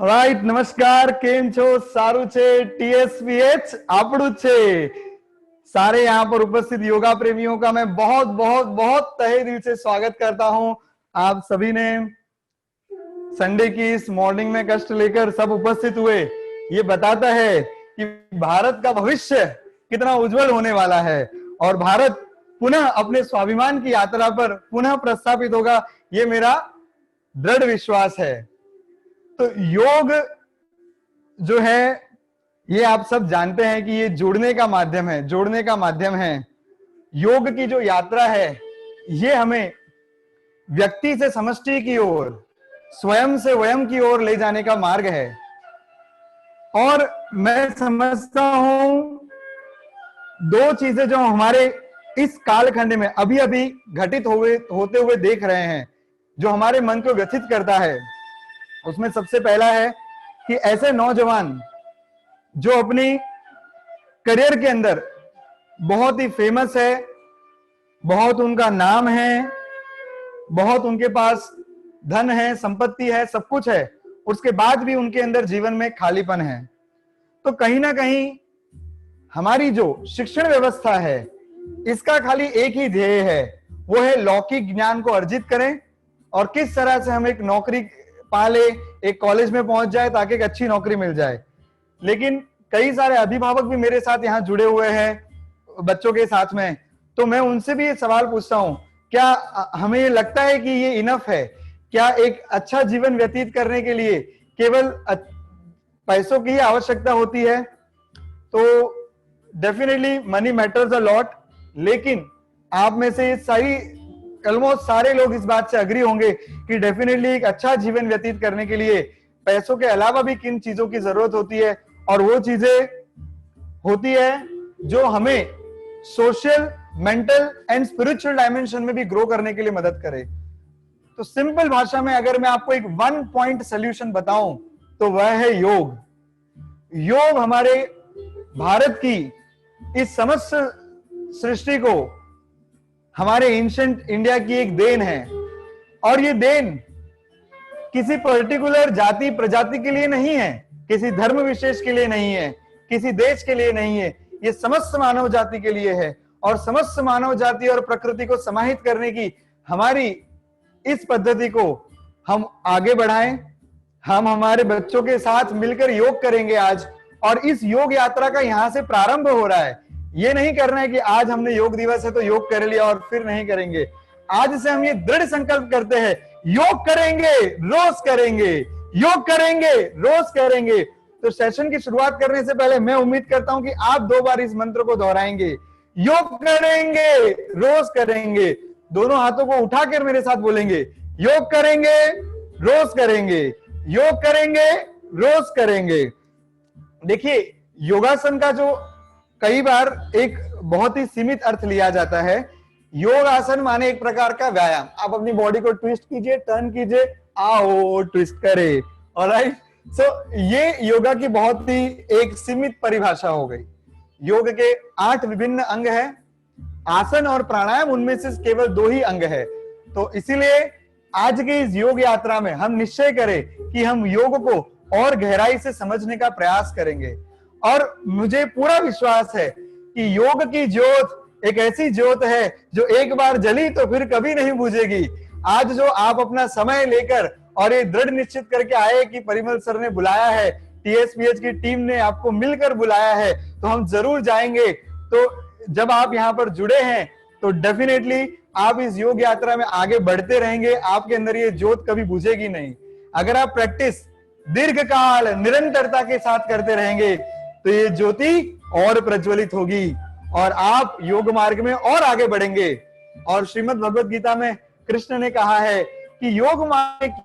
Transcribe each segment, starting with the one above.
Right નમસ્કાર કેમ છો સારું છે टीएसपीएच આપણું છે सारे यहाँ पर उपस्थित योगा प्रेमियों का मैं बहुत बहुत बहुत तहे दिल से स्वागत करता हूँ। आप सभी ने संडे की इस मॉर्निंग में कष्ट लेकर सब उपस्थित हुए, ये बताता है कि भारत का भविष्य कितना उज्जवल होने वाला है और भारत पुनः अपने स्वाभिमान की यात्रा पर पुनः प्रस्थापित होगा, ये मेरा दृढ़ विश्वास है। तो योग जो है ये आप सब जानते हैं कि ये जोड़ने का माध्यम है, जोड़ने का माध्यम है। योग की जो यात्रा है ये हमें व्यक्ति से समष्टि की ओर, स्वयं से वयम की ओर ले जाने का मार्ग है। और मैं समझता हूं दो चीजें जो हमारे इस कालखंड में अभी अभी घटित होते हुए देख रहे हैं, जो हमारे मन को व्यथित करता है, उसमें सबसे पहला है कि ऐसे नौजवान जो अपनी करियर के अंदर बहुत ही फेमस है, बहुत उनका नाम है, बहुत उनके पास धन है, संपत्ति है, सब कुछ है, उसके बाद भी उनके अंदर जीवन में खालीपन है। तो कहीं ना कहीं हमारी जो शिक्षण व्यवस्था है इसका खाली एक ही ध्येय है, वो है लौकिक ज्ञान को अर्जित करें और किस तरह से हम एक नौकरी पा ले, एक कॉलेज में पहुंच जाए ताकि एक अच्छी नौकरी मिल जाए। लेकिन कई सारे अभिभावक भी मेरे साथ यहाँ जुड़े हुए हैं बच्चों के साथ में, तो मैं उनसे भी ये सवाल पूछता हूँ, क्या हमें ये लगता है कि ये इनफ है? क्या एक अच्छा जीवन व्यतीत करने के लिए केवल पैसों की ही आवश्यकता होती है? तो definitely money matters a lot, लेकिन आप में से ऑलमोस्ट सारे लोग इस बात से अग्री होंगे कि डेफिनेटली एक अच्छा जीवन व्यतीत करने के लिए पैसों के अलावा भी किन चीजों की जरूरत होती है, और वो चीजें होती है जो हमें social, mental and spiritual dimension में भी ग्रो करने के लिए मदद करे। तो सिंपल भाषा में अगर मैं आपको एक 1 पॉइंट सोल्यूशन बताऊं तो वह है योग। योग हमारे भारत की इस समस्त सृष्टि को, हमारे एंशिएंट इंडिया की एक देन है, और ये देन किसी पर्टिकुलर जाति प्रजाति के लिए नहीं है, किसी धर्म विशेष के लिए नहीं है, किसी देश के लिए नहीं है, ये समस्त मानव जाति के लिए है। और समस्त मानव जाति और प्रकृति को समाहित करने की हमारी इस पद्धति को हम आगे बढ़ाएं। हम हमारे बच्चों के साथ मिलकर योग करेंगे आज, और इस योग यात्रा का यहां से प्रारंभ हो रहा है। ये नहीं करना है कि आज हमने योग दिवस है तो योग कर लिया और फिर नहीं करेंगे। आज से हम ये दृढ़ संकल्प करते हैं, योग करेंगे, रोज करेंगे, योग करेंगे, रोज करेंगे। तो सेशन की शुरुआत करने से पहले मैं उम्मीद करता हूं कि आप 2 बार इस मंत्र को दोहराएंगे, योग करेंगे, रोज करेंगे। दोनों हाथों को उठाकर मेरे साथ बोलेंगे, योग करेंगे, रोज करेंगे, योग करेंगे, रोज करेंगे। देखिए, योगासन का जो कई बार एक बहुत ही सीमित अर्थ लिया जाता है। योग आसन माने एक प्रकार का व्यायाम। आप अपनी बॉडी को ट्विस्ट कीजिए, टर्न कीजिए, आओ ट्विस्ट करे, ऑलराइट। सो ये योगा की बहुत ही एक सीमित परिभाषा हो गई। योग के 8 विभिन्न अंग हैं, आसन और प्राणायाम उनमें से केवल 2 ही अंग है। तो इसीलिए आज के इस योग यात्रा में हम निश्चय करें कि हम योग को और गहराई से समझने का प्रयास करेंगे। और मुझे पूरा विश्वास है कि योग की ज्योत एक ऐसी ज्योत है जो एक बार जली तो फिर कभी नहीं बुझेगी। आज जो आप अपना समय लेकर और ये दृढ़ निश्चित करके आए कि परिमल सर ने बुलाया है, टीएसपीएच की टीम ने आपको मिलकर बुलाया है, तो हम जरूर जाएंगे। तो जब आप यहाँ पर जुड़े हैं तो डेफिनेटली आप इस योग यात्रा में आगे बढ़ते रहेंगे, आपके अंदर ये ज्योत कभी बुझेगी नहीं। अगर आप प्रैक्टिस दीर्घकाल निरंतरता के साथ करते रहेंगे तो ये ज्योति और प्रज्वलित होगी और आप योग मार्ग में और आगे बढ़ेंगे। और श्रीमद् भगवत गीता में कृष्ण ने कहा है कि योग मार्ग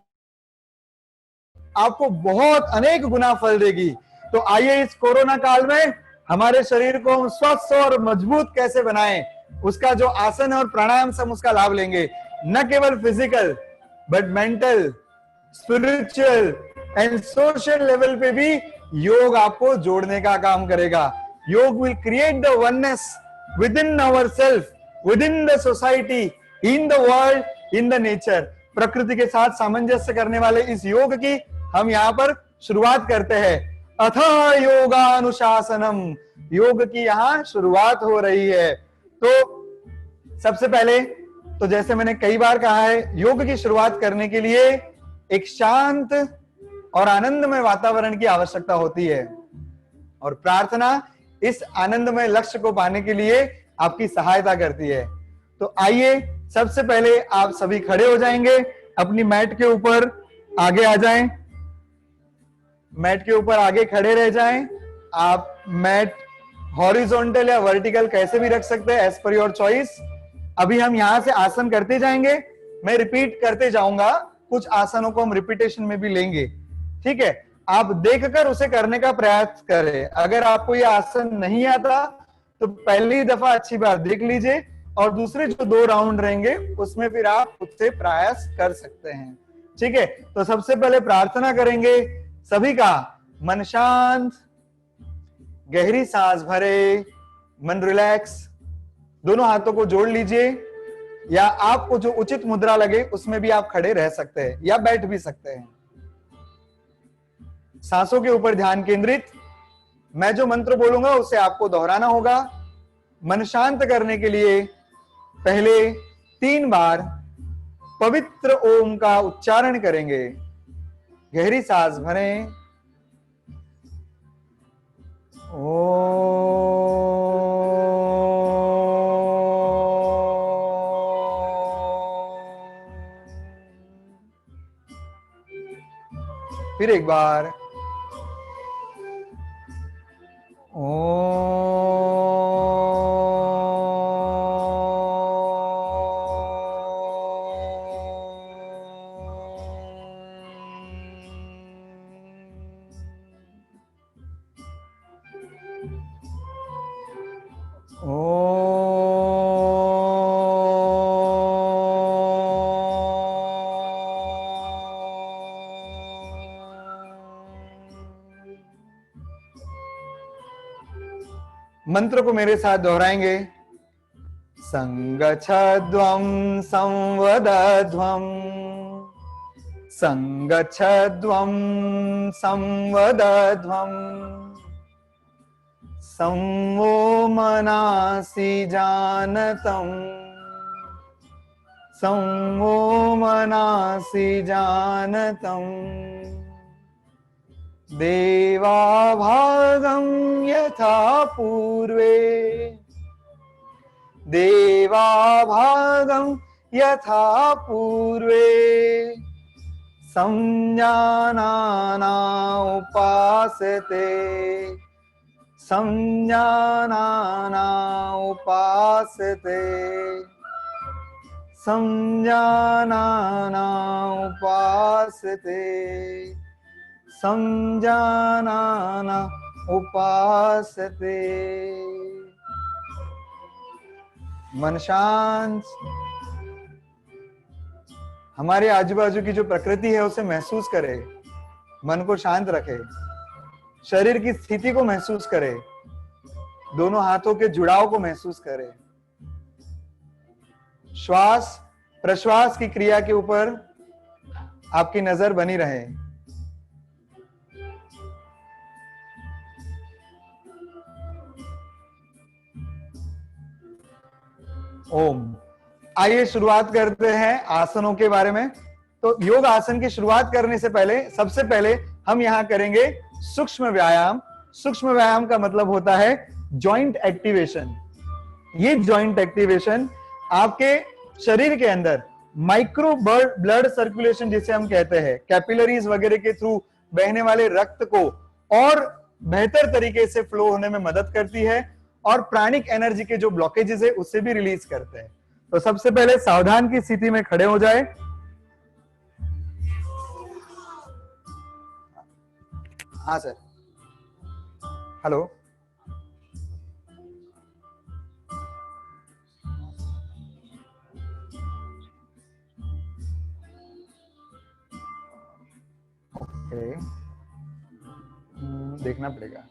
आपको बहुत अनेक गुना फल देगी। तो आइए इस कोरोना काल में हमारे शरीर को हम स्वस्थ और मजबूत कैसे बनाएं, उसका जो आसन और प्राणायाम से हम उसका लाभ लेंगे। न केवल physical but mental, spiritual and social level पे भी योग आपको जोड़ने का काम करेगा। योग will create the oneness with in our self, with in the society, in the world, in the nature. प्रकृति के साथ सामंजस्य करने वाले इस योग की हम यहाँ पर शुरुआत करते हैं। अथः योगानुशासनम, योग की यहाँ शुरुआत हो रही है। तो सबसे पहले तो जैसे मैंने कई बार कहा है, योग की शुरुआत करने के लिए एक शांत और आनंदमय वातावरण की आवश्यकता होती है, और प्रार्थना इस आनंदमय लक्ष्य को पाने के लिए आपकी सहायता करती है। तो आइए सबसे पहले आप सभी खड़े हो जाएंगे, अपनी मैट के ऊपर आगे आ जाएं, मैट के ऊपर आगे खड़े रह जाएं। आप मैट हॉरिजॉन्टल या वर्टिकल कैसे भी रख सकते हैं, एज पर योर चॉइस। अभी हम यहां से आसन करते जाएंगे, मैं रिपीट करते जाऊंगा, कुछ आसनों को हम रिपीटेशन में भी लेंगे, ठीक है। आप देखकर उसे करने का प्रयास करें। अगर आपको यह आसन नहीं आता तो पहली दफा अच्छी बात देख लीजिए, और दूसरे जो 2 राउंड रहेंगे उसमें फिर आप उससे प्रयास कर सकते हैं, ठीक है। तो सबसे पहले प्रार्थना करेंगे सभी का, मन शांत, गहरी सांस भरे, मन रिलैक्स, दोनों हाथों को जोड़ लीजिए, या आपको जो उचित मुद्रा लगे उसमें भी आप खड़े रह सकते हैं या बैठ भी सकते हैं। सांसों के ऊपर ध्यान केंद्रित, मैं जो मंत्र बोलूंगा उसे आपको दोहराना होगा। मन शांत करने के लिए पहले 3 बार पवित्र ओम का उच्चारण करेंगे। गहरी सांस भरें, ओ, फिर एक बार, ओ, मंत्र को मेरे साथ दोहराएंगे। संगच्छध्वं संवदध्वं, संगच्छध्वं संवदध्वं, संवो मनासि जानतं, संवो मनासि जानतं, देवाभागं यथा पूर्वे, देवाभागं यथा पूर्वे, संज्ञानाना उपासते, संज्ञानाना उपासते, संज्ञानाना उपासते, संज्ञानाना उपासते। मन शांत, हमारे आजू बाजू की जो प्रकृति है उसे महसूस करें, मन को शांत रखें, शरीर की स्थिति को महसूस करें, दोनों हाथों के जुड़ाव को महसूस करें, श्वास प्रश्वास की क्रिया के ऊपर आपकी नजर बनी रहे। ओम। आइए शुरुआत करते हैं आसनों के बारे में। तो योग आसन की शुरुआत करने से पहले सबसे पहले हम यहां करेंगे सूक्ष्म व्यायाम। सूक्ष्म व्यायाम का मतलब होता है जॉइंट एक्टिवेशन। ये जॉइंट एक्टिवेशन आपके शरीर के अंदर माइक्रो ब्लड सर्कुलेशन जिसे हम कहते हैं, कैपिलरीज वगैरह के थ्रू बहने वाले रक्त को और बेहतर तरीके से फ्लो होने में मदद करती है, और प्राणिक एनर्जी के जो ब्लॉकेजेस है उससे भी रिलीज करते हैं। तो सबसे पहले सावधान की स्थिति में खड़े हो जाए। हाँ सर, हेलो। ओके, देखना पड़ेगा।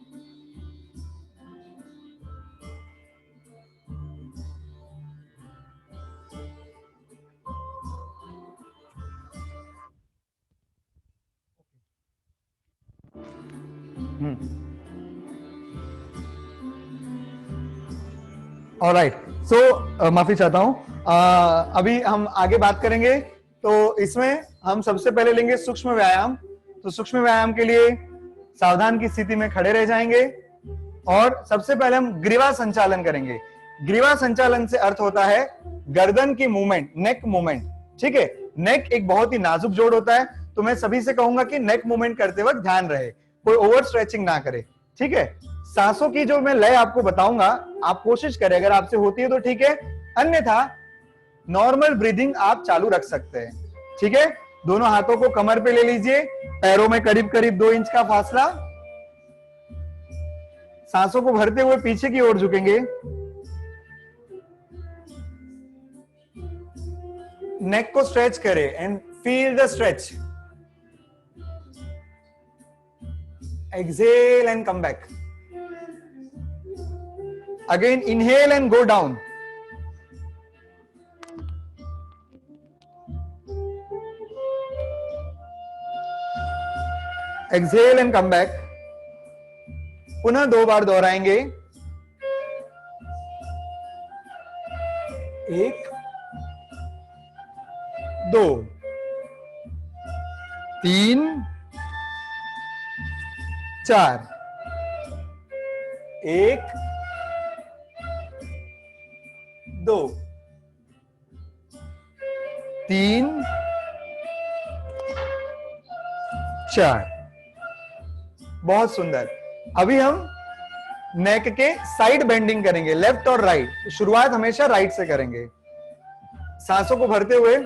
ऑलराइट, सो माफी चाहता हूं, अभी हम आगे बात करेंगे। तो इसमें हम सबसे पहले लेंगे सूक्ष्म व्यायाम। तो सूक्ष्म व्यायाम के लिए सावधान की स्थिति में खड़े रह जाएंगे और सबसे पहले हम ग्रीवा संचालन करेंगे। ग्रीवा संचालन से अर्थ होता है गर्दन की मूवमेंट, नेक मूवमेंट। ठीक है, नेक एक बहुत ही नाजुक जोड़ होता है, तो मैं सभी से कहूंगा कि नेक मूवमेंट करते वक्त ध्यान रहे, कोई ओवर स्ट्रेचिंग ना करे। ठीक है, सांसों की जो मैं लय आपको बताऊंगा, आप कोशिश करें, अगर आपसे होती है तो ठीक है, अन्यथा नॉर्मल ब्रीदिंग आप चालू रख सकते हैं। ठीक है, दोनों हाथों को कमर पे ले लीजिए, पैरों में करीब करीब 2 इंच का फासला। सांसों को भरते हुए पीछे की ओर झुकेंगे, नेक को स्ट्रेच करें and feel the stretch. Exhale and come back. Again inhale and go down. Exhale and come back. पुनः 2 बार दोहराएंगे। 1 2 3 4। 1 2 3 4। बहुत सुंदर। अभी हम नेक के साइड बेंडिंग करेंगे, लेफ्ट और राइट। शुरुआत हमेशा राइट से करेंगे। सांसों को भरते हुए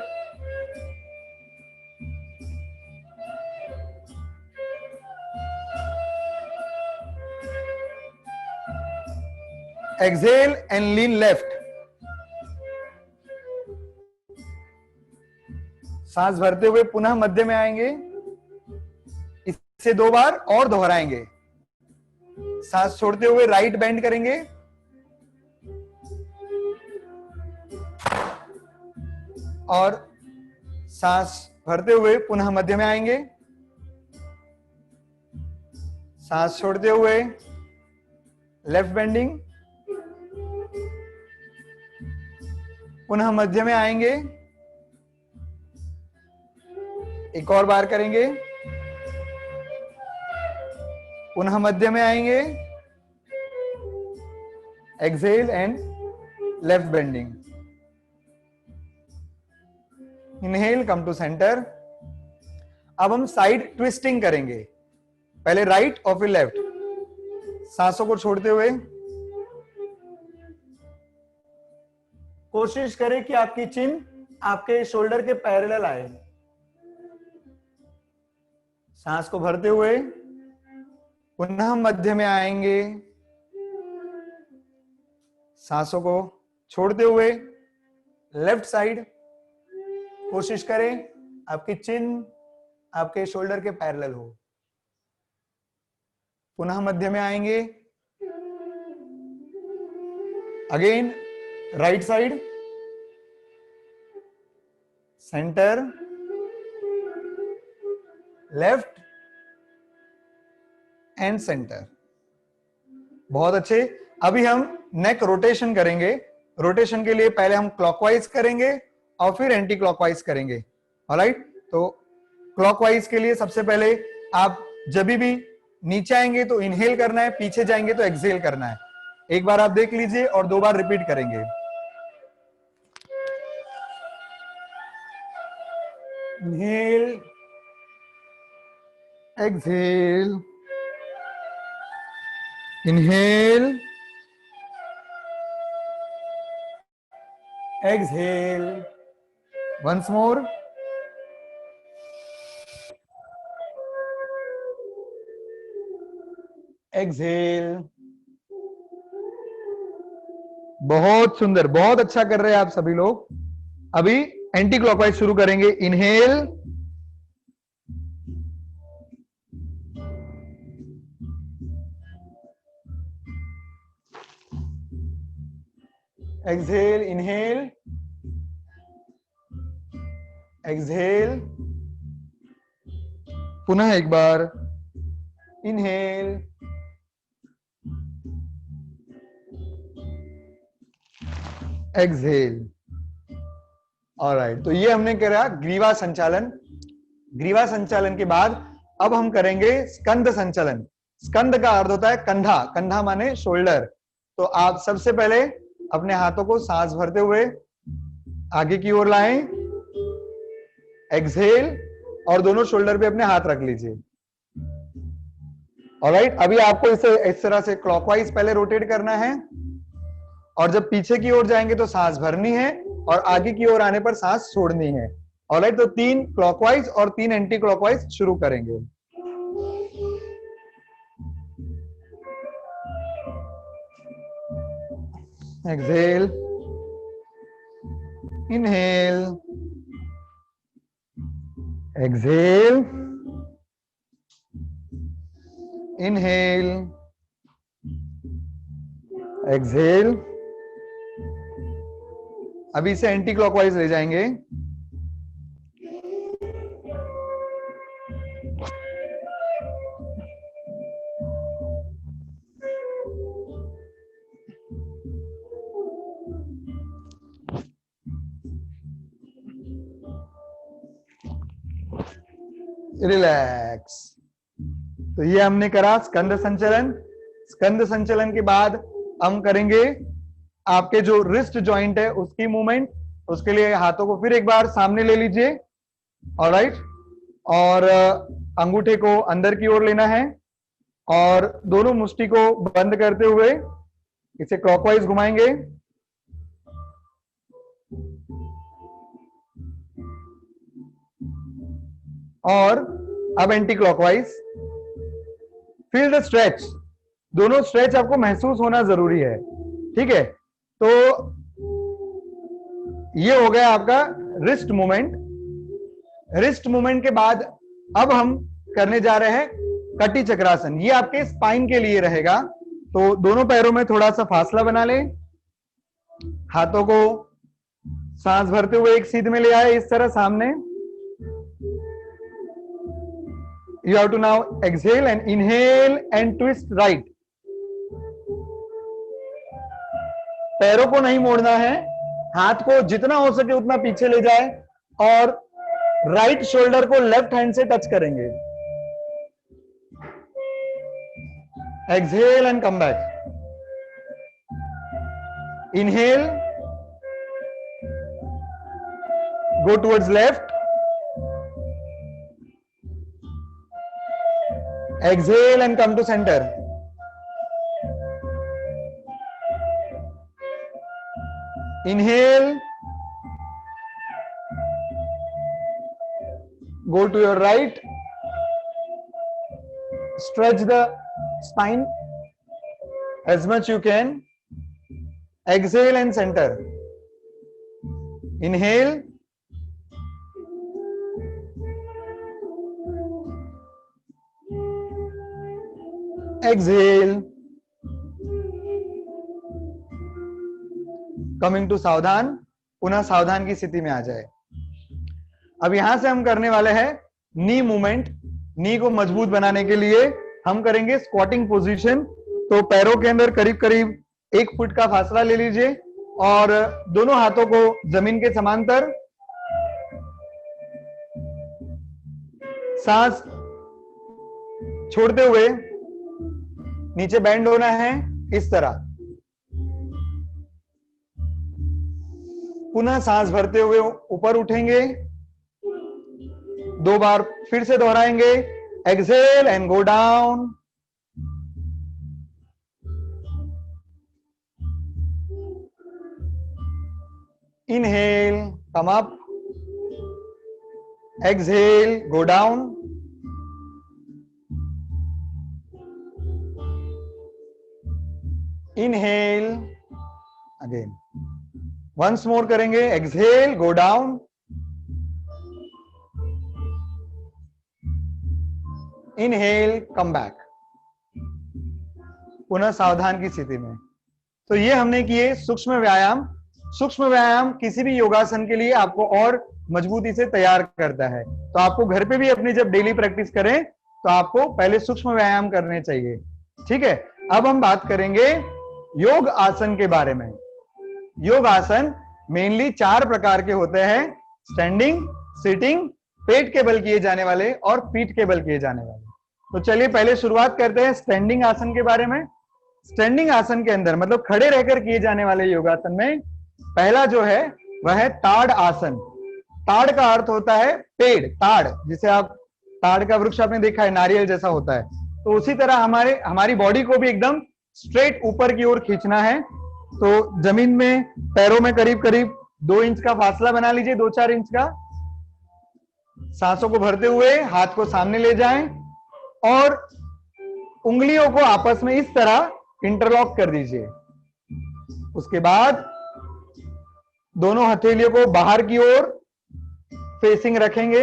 एक्सेल एंड लीन लेफ्ट। सांस भरते हुए पुनः मध्य में आएंगे, इसे 2 बार और दोहराएंगे। सांस छोड़ते हुए राइट बेंड करेंगे, और सांस भरते हुए पुनः मध्य में आएंगे। सांस छोड़ते हुए लेफ्ट बेंडिंग, पुनः मध्य में आएंगे। एक और बार करेंगे, पुनः मध्य में आएंगे। Exhale and left bending. Inhale, come to centre. अब हम साइड ट्विस्टिंग करेंगे, पहले राइट और फिर लेफ्ट। सांसों को छोड़ते हुए कोशिश करें कि आपकी चिन आपके शोल्डर के पैरेलल आए। सांस को भरते हुए पुनः मध्य में आएंगे। सांसों को छोड़ते हुए लेफ्ट साइड। कोशिश करें आपकी चिन आपके शोल्डर के पैरेलल हो। पुनः मध्य में आएंगे। Again right side, centre, left and centre. बहुत अच्छे। अभी हम नेक रोटेशन करेंगे। रोटेशन के लिए पहले हम क्लॉकवाइज करेंगे और फिर एंटी क्लॉकवाइज करेंगे। ऑलराइट, तो क्लॉकवाइज के लिए सबसे पहले आप जब भी नीचे आएंगे तो इनहेल करना है, पीछे जाएंगे तो एक्सहेल करना है। एक बार आप देख लीजिए और 2 बार रिपीट करेंगे। Inhale, exhale, inhale, exhale. Once more. Exhale. बहुत सुंदर, बहुत अच्छा कर रहे हैं आप सभी लोग। अभी एंटी क्लॉकवाइज शुरू करेंगे। Inhale, exhale, inhale, exhale. पुनः एक बार इनहेल, एक्सहेल। ऑलराइट, तो ये हमने करा ग्रीवा संचालन। ग्रीवा संचालन के बाद अब हम करेंगे स्कंद संचालन। स्कंद का अर्थ होता है कंधा, कंधा माने शोल्डर। तो आप सबसे पहले अपने हाथों को सांस भरते हुए आगे की ओर लाएं, एक्सहेल, और दोनों शोल्डर पे अपने हाथ रख लीजिए। ऑलराइट, अभी आपको इसे इस तरह से क्लॉकवाइज पहले रोटेट करना है, और जब पीछे की ओर जाएंगे तो सांस भरनी है, और आगे की ओर आने पर सांस छोड़नी है। ऑलराइट, तो 3 क्लॉकवाइज और 3 एंटी क्लॉकवाइज शुरू करेंगे। Exhale, inhale, exhale, inhale, exhale. अभी इसे एंटी क्लॉकवाइज ले जाएंगे। रिलैक्स। तो ये हमने करा स्कंद संचलन। स्कंद संचलन के बाद हम करेंगे आपके जो रिस्ट जॉइंट है उसकी मूवमेंट। उसके लिए हाथों को फिर एक बार सामने ले लीजिए। ऑलराइट, और अंगूठे को अंदर की ओर लेना है, और दोनों मुष्टि को बंद करते हुए इसे क्लॉकवाइज घुमाएंगे। और अब anti clockwise. Feel the stretch. दोनों स्ट्रेच आपको महसूस होना जरूरी है, ठीक है। तो ये हो गया आपका रिस्ट मूवमेंट। रिस्ट मूवमेंट के बाद अब हम करने जा रहे हैं कटी चक्रासन। ये आपके स्पाइन के लिए रहेगा। तो दोनों पैरों में थोड़ा सा फासला बना लें, हाथों को सांस भरते हुए एक सीध में ले आए, इस तरह सामने। You have to now exhale and inhale and twist right. पैरों को नहीं मोड़ना है, हाथ को जितना हो सके उतना पीछे ले जाए, और राइट शोल्डर को लेफ्ट हैंड से टच करेंगे। Exhale and come back. Inhale, go towards left. Exhale and come to center. Inhale, go to your right, stretch the spine as much you can. Exhale and center. Inhale, exhale. Coming to सावधान। पुनः सावधान की स्थिति में आ जाए। अब यहां से हम करने वाले हैं नी मूवमेंट। नी को मजबूत बनाने के लिए हम करेंगे स्क्वाटिंग पोजीशन। तो पैरों के अंदर करीब करीब 1 फुट का फासला ले लीजिए, और दोनों हाथों को जमीन के समांतर, सांस छोड़ते हुए नीचे बैंड होना है, इस तरह। पुनः सांस भरते हुए ऊपर उठेंगे, 2 बार फिर से दोहराएंगे। Exhale and go down. Inhale, come up. Exhale, go down. Inhale again, once more करेंगे। Exhale, go down. Inhale, come back. पुनः सावधान की स्थिति में। तो ये हमने किए सूक्ष्म व्यायाम। सूक्ष्म व्यायाम किसी भी योगासन के लिए आपको और मजबूती से तैयार करता है। तो आपको घर पे भी अपनी जब डेली प्रैक्टिस करें तो आपको पहले सूक्ष्म व्यायाम करने चाहिए, ठीक है। अब हम बात करेंगे योग आसन के बारे में। योग आसन मेनली 4 प्रकार के होते हैं, स्टैंडिंग, सिटिंग, पेट के बल किए जाने वाले और पीठ के बल किए जाने वाले। तो चलिए पहले शुरुआत करते हैं स्टैंडिंग आसन के बारे में। स्टैंडिंग आसन के अंदर मतलब खड़े रहकर किए जाने वाले योगासन में पहला जो है वह है ताड़ आसन। ताड़ का अर्थ होता है पेड़, ताड़, जिसे आप ताड़ का वृक्ष आपने देखा है, नारियल जैसा होता है। तो उसी तरह हमारी बॉडी को भी एकदम स्ट्रेट ऊपर की ओर खींचना है। तो जमीन में पैरों में करीब करीब 2 इंच का फासला बना लीजिए, 2-4 इंच का। सांसों को भरते हुए हाथ को सामने ले जाएं और उंगलियों को आपस में इस तरह इंटरलॉक कर दीजिए। उसके बाद दोनों हथेलियों को बाहर की ओर फेसिंग रखेंगे।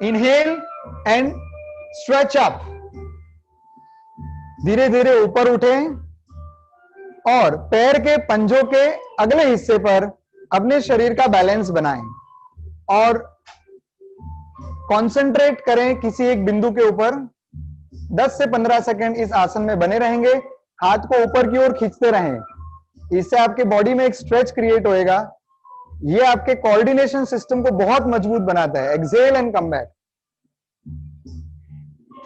Inhale and stretch up. धीरे धीरे ऊपर उठें और पैर के पंजों के अगले हिस्से पर अपने शरीर का बैलेंस बनाएं और कंसंट्रेट करें किसी एक बिंदु के ऊपर। 10 से 15 सेकंड इस आसन में बने रहेंगे। हाथ को ऊपर की ओर खींचते रहें। इससे आपके बॉडी में एक स्ट्रेच क्रिएट होएगा। ये आपके कोऑर्डिनेशन सिस्टम को बहुत मजबूत बनाता है। Exhale and come back.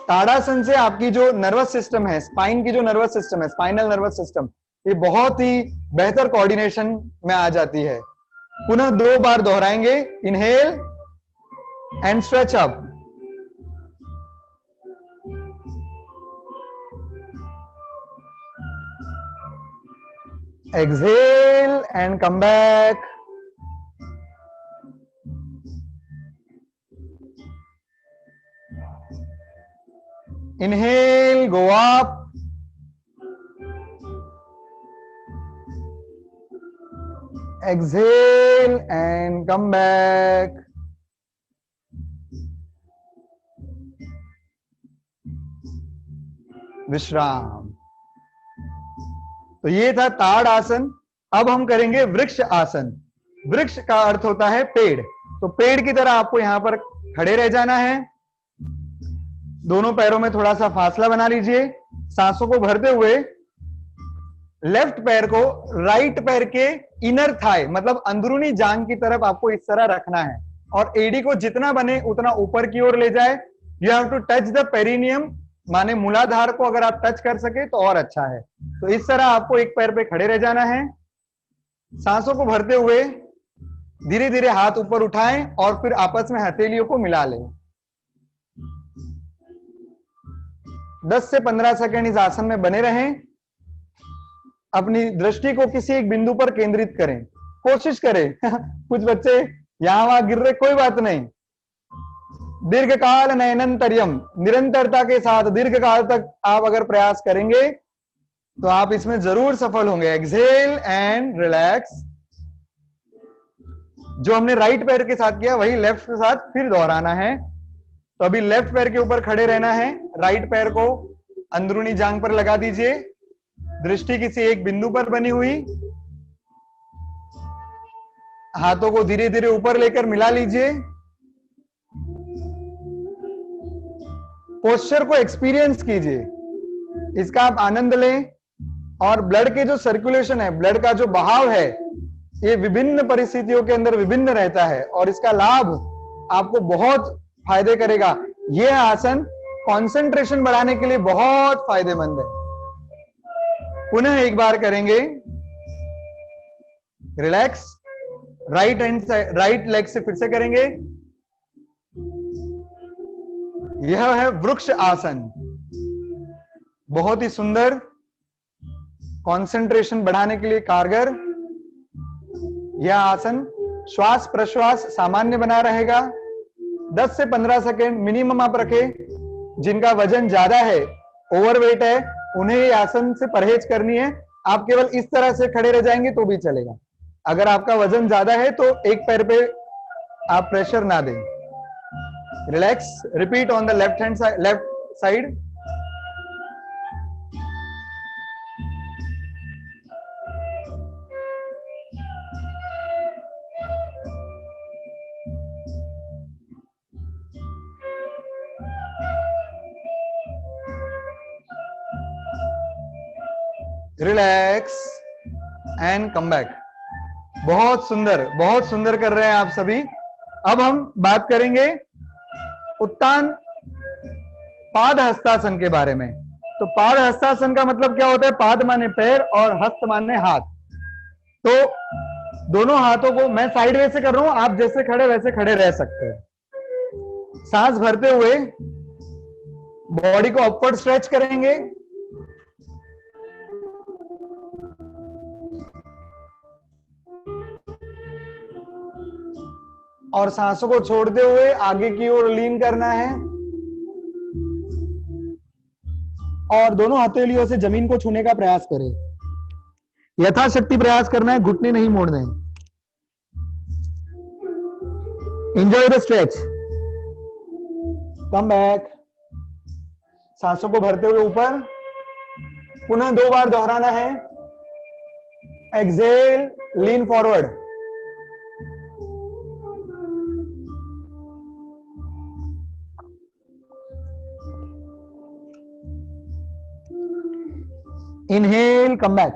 Tadasana से आपकी जो नर्वस सिस्टम है, स्पाइन की जो नर्वस सिस्टम है, स्पाइनल नर्वस सिस्टम, ये बहुत ही बेहतर कोऑर्डिनेशन में आ जाती है। पुनः 2 बार दोहराएंगे। Inhale and stretch up. Exhale and come back. Inhale, go up. Exhale and come back. विश्राम। तो ये था ताड़ आसन। अब हम करेंगे वृक्ष आसन। वृक्ष का अर्थ होता है पेड़। तो पेड़ की तरह आपको यहां पर खड़े रह जाना है। दोनों पैरों में थोड़ा सा फासला बना लीजिए। सांसों को भरते हुए लेफ्ट पैर को राइट पैर के इनर थाई मतलब अंदरूनी जांग की तरफ आपको इस तरह रखना है और एडी को जितना बने उतना ऊपर की ओर ले जाए। You have to touch the perineum, माने मूलाधार को अगर आप टच कर सके तो और अच्छा है। तो इस तरह आपको एक पैर पे खड़े रह जाना है। सांसों को भरते हुए धीरे धीरे हाथ ऊपर उठाएं और फिर आपस में हथेलियों को मिला लें। 10 से 15 सेकंड इस आसन में बने रहें। अपनी दृष्टि को किसी एक बिंदु पर केंद्रित करें। कोशिश करें कुछ बच्चे यहां वहां गिर रहे, कोई बात नहीं। दीर्घकाल नयनंतर्यम, निरंतरता के साथ दीर्घ काल तक आप अगर प्रयास करेंगे तो आप इसमें जरूर सफल होंगे। Exhale and relax. जो हमने राइट पैर के साथ किया वही लेफ्ट के साथ फिर दोहराना है। तो अभी लेफ्ट पैर के ऊपर खड़े रहना है। राइट पैर को अंदरूनी जांग पर लगा दीजिए। दृष्टि किसी एक बिंदु पर बनी हुई। हाथों को धीरे धीरे ऊपर लेकर मिला लीजिए। पोस्चर को एक्सपीरियंस कीजिए, इसका आप आनंद लें। और ब्लड के जो सर्कुलेशन है, ब्लड का जो बहाव है, ये विभिन्न परिस्थितियों के अंदर विभिन्न रहता है और इसका लाभ आपको बहुत फायदे करेगा। यह आसन कंसंट्रेशन बढ़ाने के लिए बहुत फायदेमंद है। पुनः एक बार करेंगे। Relax. Right hand right leg से फिर से करेंगे। यह है वृक्ष आसन। बहुत ही सुंदर, कंसंट्रेशन बढ़ाने के लिए कारगर यह आसन। श्वास प्रश्वास सामान्य बना रहेगा। 10 से 15 सेकेंड मिनिमम आप रखें। जिनका वजन ज्यादा है, ओवरवेट है, उन्हें ये आसन से परहेज करनी है। आप केवल इस तरह से खड़े रह जाएंगे तो भी चलेगा। अगर आपका वजन ज्यादा है तो एक पैर पे आप प्रेशर ना दें। Relax. Repeat on the left side. Relax. And come back. बहुत सुंदर कर रहे हैं आप सभी। अब हम बात करेंगे उत्तान पाद हस्तासन के बारे में। तो पाद हस्तासन का मतलब क्या होता है? पाद माने पैर और हस्त माने हाथ। तो दोनों हाथों को मैं साइड वे से कर रहा हूं, आप जैसे खड़े वैसे खड़े रह सकते हैं। सांस भरते हुए बॉडी को अपवर्ड स्ट्रेच करेंगे, और सांसों को छोड़ते हुए आगे की ओर लीन करना है, और दोनों हथेलियों से जमीन को छूने का प्रयास करें। यथाशक्ति प्रयास करना है, घुटने नहीं मोड़ने हैं। Enjoy the stretch. Come back. सांसों को भरते हुए ऊपर, पुनः 2 बार दोहराना है। Exhale, lean forward. Inhale, come back.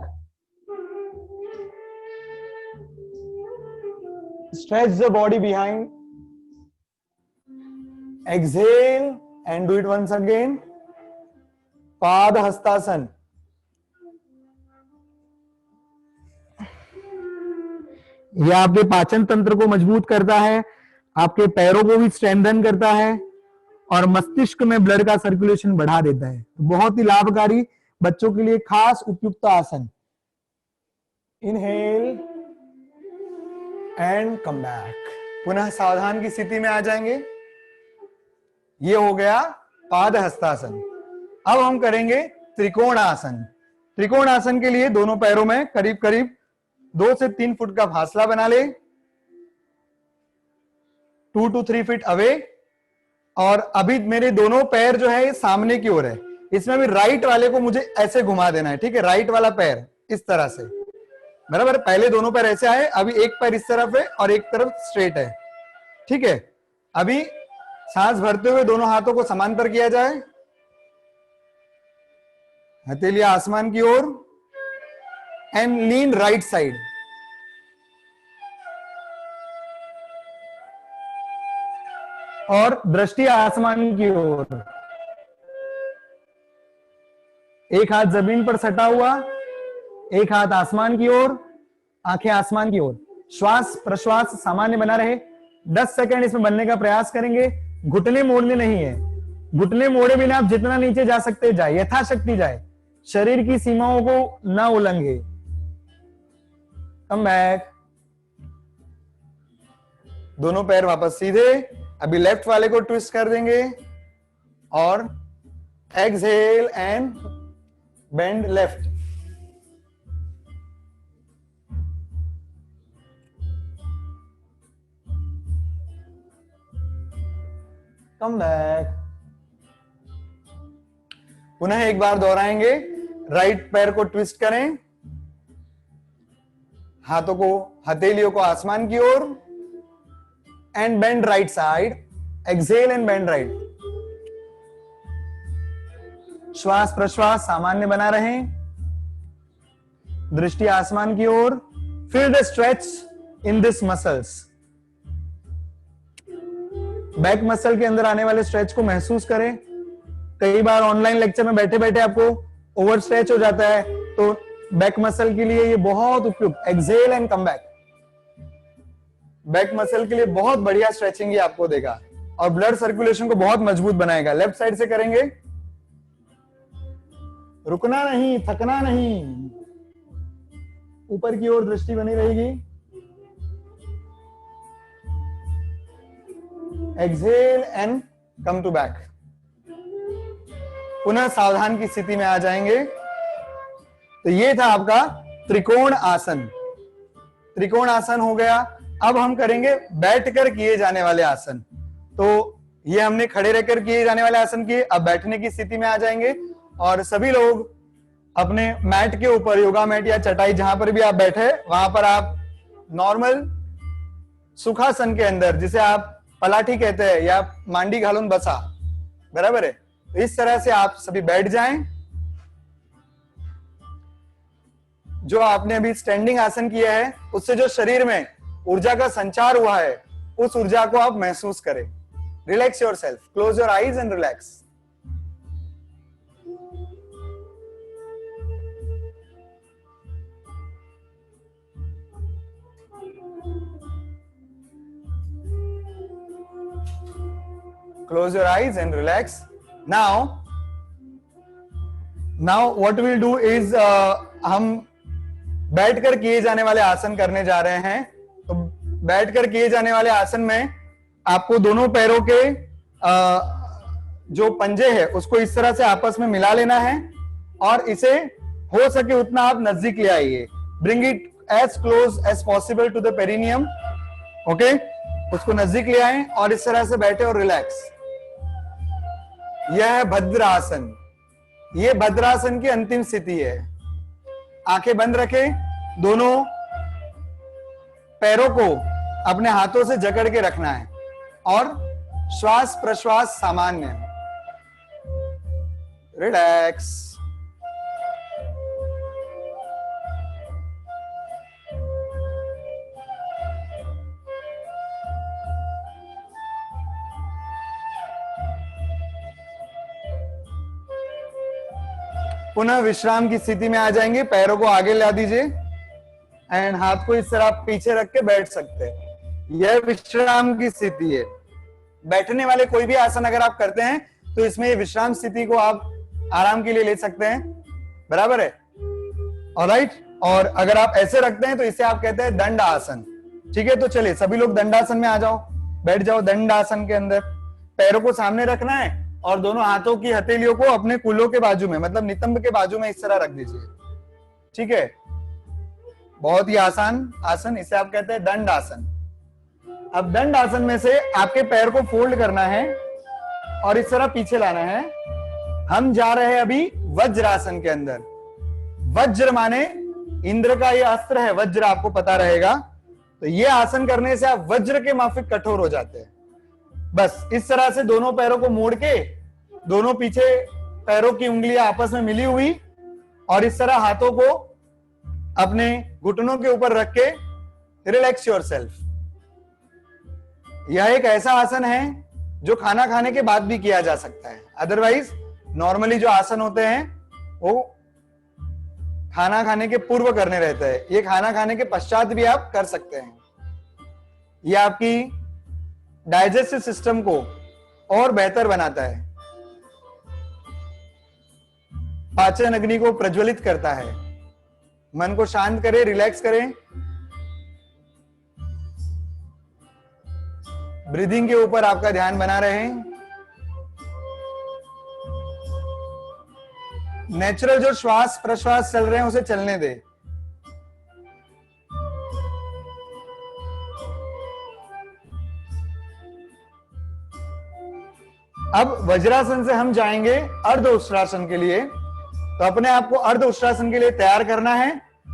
Stretch the body behind. Exhale and do it once again. पाद हस्तासन। यह आपके पाचन तंत्र को मजबूत करता है, आपके पैरों को भी स्ट्रेंथन करता है, और मस्तिष्क में ब्लड का सर्कुलेशन बढ़ा देता है। बहुत ही लाभकारी, बच्चों के लिए खास उपयुक्त आसन। Inhale and come back. पुनः सावधान की स्थिति में आ जाएंगे। ये हो गया पाद हस्तासन। अब हम करेंगे त्रिकोण आसन। त्रिकोण आसन के लिए दोनों पैरों में करीब करीब 2 से 3 फुट का फासला बना ले, 2 to 3 फीट अवे। और अभी मेरे दोनों पैर जो है ये सामने की ओर है। इसमें भी राइट वाले को मुझे ऐसे घुमा देना है, ठीक है? राइट वाला पैर इस तरह से, बराबर। पहले दोनों पैर ऐसे आए, अभी एक पैर इस तरफ है और एक तरफ स्ट्रेट है, ठीक है? अभी सांस भरते हुए दोनों हाथों को समांतर किया जाए, हथेलियां आसमान की ओर, एंड लीन राइट साइड। और दृष्टि आसमान की ओर। एक हाथ जमीन पर सटा हुआ, एक हाथ आसमान की ओर, आंखें आसमान की ओर। श्वास प्रश्वास सामान्य बना रहे। 10 सेकंड इसमें बनने का प्रयास करेंगे। घुटने मोड़ने नहीं है। घुटने मोड़े बिना आप जितना नीचे जा सकते जाए, यथाशक्ति जाए, शरीर की सीमाओं को ना उल्लंघे। Come back. दोनों पैर वापस सीधे। अभी लेफ्ट वाले को ट्विस्ट कर देंगे, और exhale and bend left. Come back. पुनः एक बार दोहराएंगे। राइट पैर को ट्विस्ट करें, हाथों को, हथेलियों को आसमान की ओर, and bend right side. Exhale and bend right. श्वास प्रश्वास सामान्य बना रहें, दृष्टि आसमान की ओर। Feel the stretch in this muscles. Back muscle के अंदर आने वाले स्ट्रेच को महसूस करें। कई बार ऑनलाइन लेक्चर में बैठे बैठे आपको ओवर स्ट्रेच हो जाता है, तो बैक मसल के लिए ये बहुत उपयुक्त। Exhale and come back. Back muscle के लिए बहुत बढ़िया स्ट्रेचिंग ये आपको देगा, और ब्लड सर्कुलेशन को बहुत मजबूत बनाएगा। लेफ्ट साइड से करेंगे। रुकना नहीं, थकना नहीं, ऊपर की ओर दृष्टि बनी रहेगी। Exhale and come to back. पुनः सावधान की स्थिति में आ जाएंगे। तो ये था आपका त्रिकोण आसन। त्रिकोण आसन हो गया। अब हम करेंगे बैठकर किए जाने वाले आसन। तो ये हमने खड़े रहकर किए जाने वाले आसन किए। अब बैठने की स्थिति में आ जाएंगे, और सभी लोग अपने मैट के ऊपर, योगा मैट या चटाई जहां पर भी आप बैठे, वहां पर आप नॉर्मल सुखासन के अंदर, जिसे आप पलाठी कहते हैं या मांडी घालून बसा, बराबर है? तो इस तरह से आप सभी बैठ जाएं। जो आपने अभी स्टैंडिंग आसन किया है उससे जो शरीर में ऊर्जा का संचार हुआ है उस ऊर्जा को आप महसूस करें। Relax yourself, close your eyes and relax. Close your eyes and relax. Now what we'll do is हम बैठकर किए जाने वाले आसन करने जा रहे हैं। तो बैठकर किए जाने वाले आसन में आपको दोनों पैरों के जो पंजे है उसको इस तरह से आपस में मिला लेना है और इसे हो सके उतना आप नजदीक ले आइए। Bring it as close as possible to the perineum. Okay, उसको नजदीक ले आए और इस तरह से बैठे और रिलैक्स। यह है भद्रासन। यह भद्रासन की अंतिम स्थिति है। आंखें बंद रखें, दोनों पैरों को अपने हाथों से जकड़ के रखना है और श्वास प्रश्वास सामान्य। रिलैक्स। पुनः विश्राम की स्थिति में आ जाएंगे। पैरों को आगे ला दीजिए एंड हाथ को इस तरह पीछे रख के बैठ सकते हैं। यह विश्राम की स्थिति है। बैठने वाले कोई भी आसन अगर आप करते हैं तो इसमें विश्राम स्थिति को आप आराम के लिए ले सकते हैं। बराबर है? ऑलराइट। और अगर आप ऐसे रखते हैं तो इसे आप कहते हैं दंड आसन। ठीक है, तो चलिए सभी लोग दंडासन में आ जाओ, बैठ जाओ। दंडासन के अंदर पैरों को सामने रखना है और दोनों हाथों की हथेलियों को अपने कूल्हों के बाजू में, मतलब नितंब के बाजू में इस तरह रख दीजिए। ठीक है, बहुत ही आसान आसन, इसे आप कहते हैं दंड आसन। अब दंड आसन में से आपके पैर को फोल्ड करना है और इस तरह पीछे लाना है। हम जा रहे हैं अभी वज्रासन के अंदर। वज्र माने इंद्र का ये अस्त्र है, वज्र आपको पता रहेगा। तो ये आसन करने से आप वज्र के माफिक कठोर हो जाते हैं। बस इस तरह से दोनों पैरों को मोड़ के, दोनों पीछे पैरों की उंगलियां आपस में मिली हुई और इस तरह हाथों को अपने घुटनों के ऊपर रख के रिलैक्स योरसेल्फ। यह एक ऐसा आसन है जो खाना खाने के बाद भी किया जा सकता है। अदरवाइज नॉर्मली जो आसन होते हैं वो खाना खाने के पूर्व करने रहते हैं। ये खाना खाने के पश्चात भी आप कर सकते हैं। ये आपकी डाइजेस्टिव सिस्टम को और बेहतर बनाता है, पाचन अग्नि को प्रज्वलित करता है, मन को शांत करे, रिलैक्स करें। ब्रीदिंग के ऊपर आपका ध्यान बना रहे। नेचुरल जो श्वास प्रश्वास चल रहे हैं उसे चलने दे। अब वज्रासन से हम जाएंगे अर्ध उष्ट्रासन के लिए। तो अपने आप को अर्ध उष्ट्रासन के लिए तैयार करना है।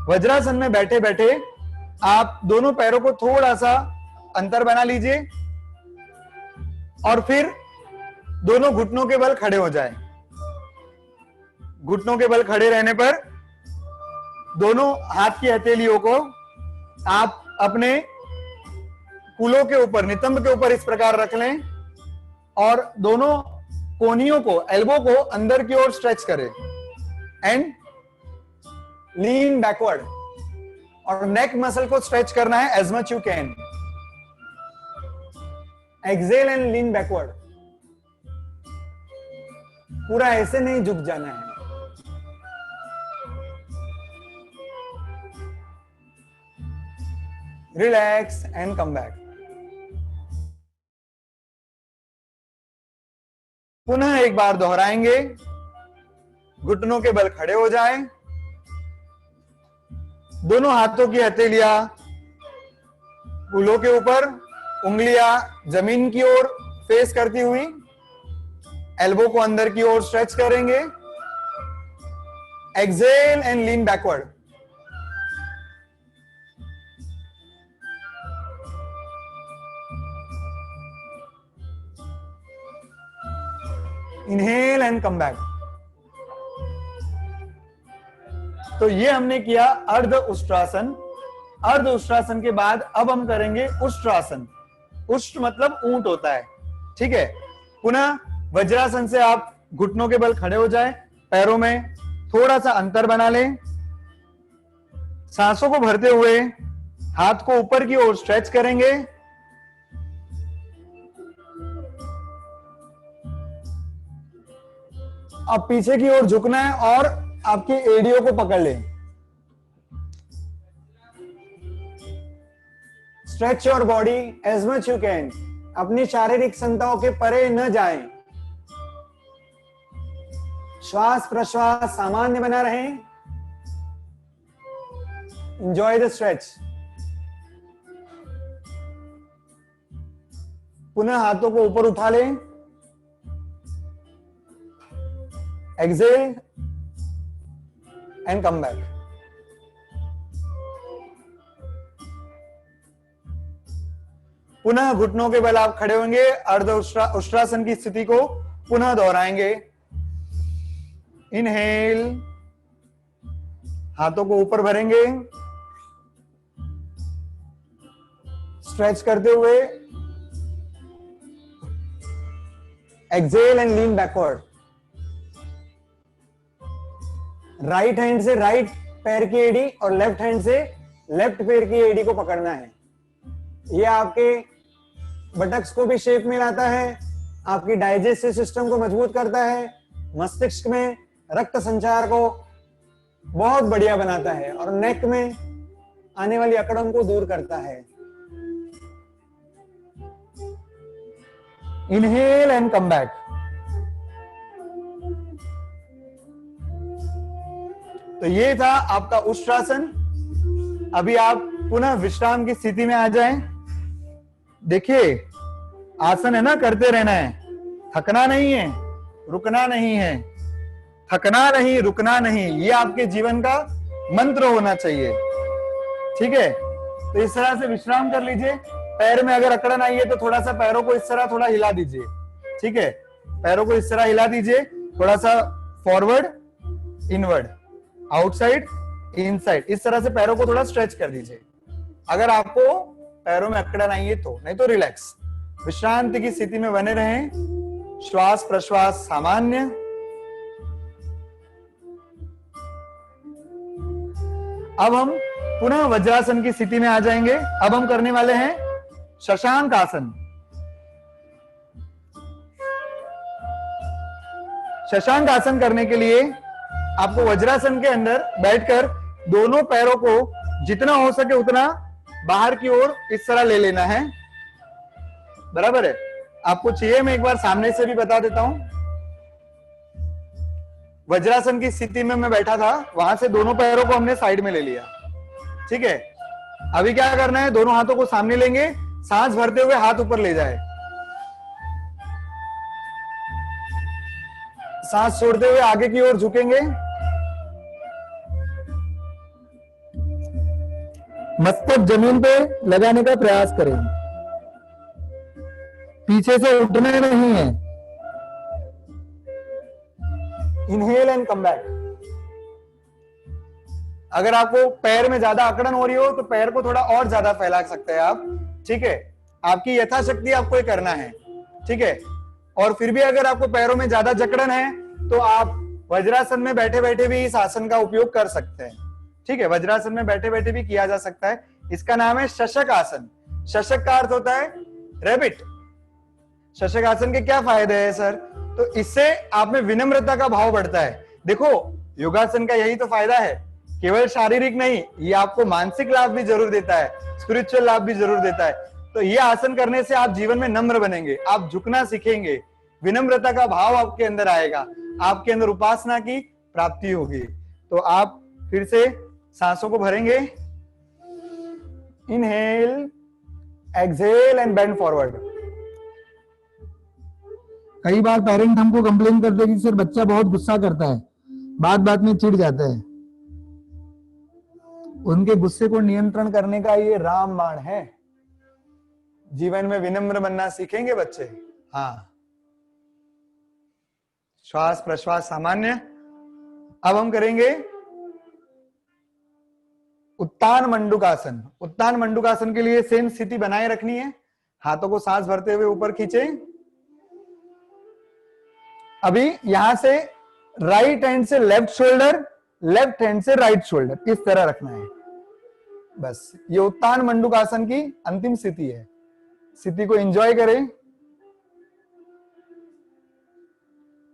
वज्रासन में बैठे बैठे आप दोनों पैरों को थोड़ा सा अंतर बना लीजिए और फिर दोनों घुटनों के बल खड़े हो जाएं। घुटनों के बल खड़े रहने पर दोनों हाथ की हथेलियों को आप अपने कूल्हों के ऊपर, नितंब के ऊपर इस प्रकार रख लें और दोनों कोहनियों को, एल्बो को अंदर की ओर स्ट्रेच करें एंड लीन बैकवर्ड। और नेक मसल को स्ट्रेच करना है as much you can. Exhale and lean backward. पूरा ऐसे नहीं झुक जाना है। Relax and come back. पुनः एक बार दोहराएंगे। घुटनों के बल खड़े हो जाएं, दोनों हाथों की हथेलियां कूल्हों के ऊपर, उंगलियां जमीन की ओर फेस करती हुई, एल्बो को अंदर की ओर स्ट्रेच करेंगे। Exhale and lean backward. Inhale and come back. तो ये हमने किया अर्ध उष्ट्रासन। अर्ध उष्ट्रासन के बाद अब हम करेंगे उष्ट्रासन। उष्ट्र मतलब ऊंट होता है, ठीक है। पुनः वज्रासन से आप घुटनों के बल खड़े हो जाएं, पैरों में थोड़ा सा अंतर बना लें, सांसों को भरते हुए हाथ को ऊपर की ओर स्ट्रेच करेंगे। अब पीछे की ओर झुकना है और आपकी एड़ियों को पकड़ लें। Stretch your body as much you can. अपनी शारीरिक क्षमताओं के परे न जाएं। श्वास प्रश्वास सामान्य बना रहें। Enjoy the stretch। पुनः हाथों को ऊपर उठा लें। Exhale and come back। पुनः घुटनों के बल आप खड़े होंगे, अर्ध उष्ट्रासन की स्थिति को पुनः दोहराएंगे। इनहेल, हाथों को ऊपर भरेंगे, स्ट्रेच करते हुए। Exhale and lean backward. Right hand से राइट पैर की एड़ी और लेफ्ट हैंड से लेफ्ट पैर की एड़ी को पकड़ना है। यह आपके बटक्स को भी शेप में लाता है, आपकी डाइजेस्टिव सिस्टम को मजबूत करता है, मस्तिष्क में रक्त संचार को बहुत बढ़िया बनाता है और नेक में आने वाली अकड़न को दूर करता है। Inhale and come back. तो ये था आपका उष्ट्रासन। अभी आप पुनः विश्राम की स्थिति में आ जाएं। देखिए, आसन है ना, करते रहना है, थकना नहीं है, रुकना नहीं है। थकना नहीं, रुकना नहीं, ये आपके जीवन का मंत्र होना चाहिए, ठीक है। तो इस तरह से विश्राम कर लीजिए। पैर में अगर अकड़न आई है तो थोड़ा सा पैरों को इस तरह थोड़ा हिला दीजिए, ठीक है। पैरों को इस तरह हिला दीजिए, थोड़ा सा फॉरवर्ड, इनवर्ड, आउटसाइड, इनसाइड, इस तरह से पैरों को थोड़ा स्ट्रेच कर दीजिए अगर आपको पैरों में अकड़न आई है तो। नहीं तो रिलैक्स, विश्रांति की स्थिति में बने रहें। श्वास प्रश्वास सामान्य। अब हम पुनः वज्रासन की स्थिति में आ जाएंगे। अब हम करने वाले हैं शशांक आसन। शशांक आसन करने के लिए आपको वज्रासन के अंदर बैठकर दोनों पैरों को जितना हो सके उतना बाहर की ओर इस तरह ले लेना है, बराबर है। आपको चाहिए मैं एक बार सामने से भी बता देता हूं। वज्रासन की स्थिति में मैं बैठा था, वहां से दोनों पैरों को हमने साइड में ले लिया, ठीक है। अभी क्या करना है, दोनों हाथों को सामने लेंगे, सांस भरते हुए हाथ ऊपर ले जाए, सांस छोड़ते हुए आगे की ओर झुकेंगे, मस्तक जमीन पे लगाने का प्रयास करें, पीछे से उठना नहीं है। Inhale and come back. अगर आपको पैर में ज्यादा अकड़न हो रही हो तो पैर को थोड़ा और ज्यादा फैला सकते हैं आप, ठीक है। आपकी यथाशक्ति आपको ये करना है, ठीक है। और फिर भी अगर आपको पैरों में ज्यादा जकड़न है तो आप वज्रासन में बैठे बैठे भी इस आसन का उपयोग कर सकते हैं, ठीक है। वज्रासन में बैठे बैठे भी किया जा सकता है। इसका नाम है शशक आसन। शशक का अर्थ होता है रैबिट। शशक आसन के क्या फायदे हैं सर? तो इससे आप में विनम्रता का भाव बढ़ता है। देखो, योगासन का यही तो फायदा है, केवल शारीरिक नहीं, ये आपको मानसिक लाभ भी जरूर देता है, स्पिरिचुअल लाभ भी जरूर देता है। तो ये आसन करने से आप जीवन में नम्र बनेंगे, आप झुकना सीखेंगे, विनम्रता का भाव आपके अंदर आएगा, आपके अंदर उपासना की प्राप्ति होगी। तो आप फिर से सांसों को भरेंगे, inhale, exhale and bend forward. कई बार पेरेंट हमको कंप्लेन करते हैं कि सर बच्चा बहुत गुस्सा करता है, बात बात में चिढ़ जाता है। उनके गुस्से को नियंत्रण करने का ये रामबाण है। जीवन में विनम्र बनना सीखेंगे बच्चे। हाँ, श्वास प्रश्वास सामान्य। अब हम करेंगे उत्तान मंडूकासन। उत्तान मंडूकासन के लिए सेम स्थिति बनाए रखनी है, हाथों को सांस भरते हुए ऊपर खींचे। अभी यहां से राइट हैंड से लेफ्ट शोल्डर, लेफ्ट हैंड से राइट शोल्डर, इस तरह रखना है बस। ये उत्तान मंडूकासन की अंतिम स्थिति है। स्थिति को एंजॉय करें।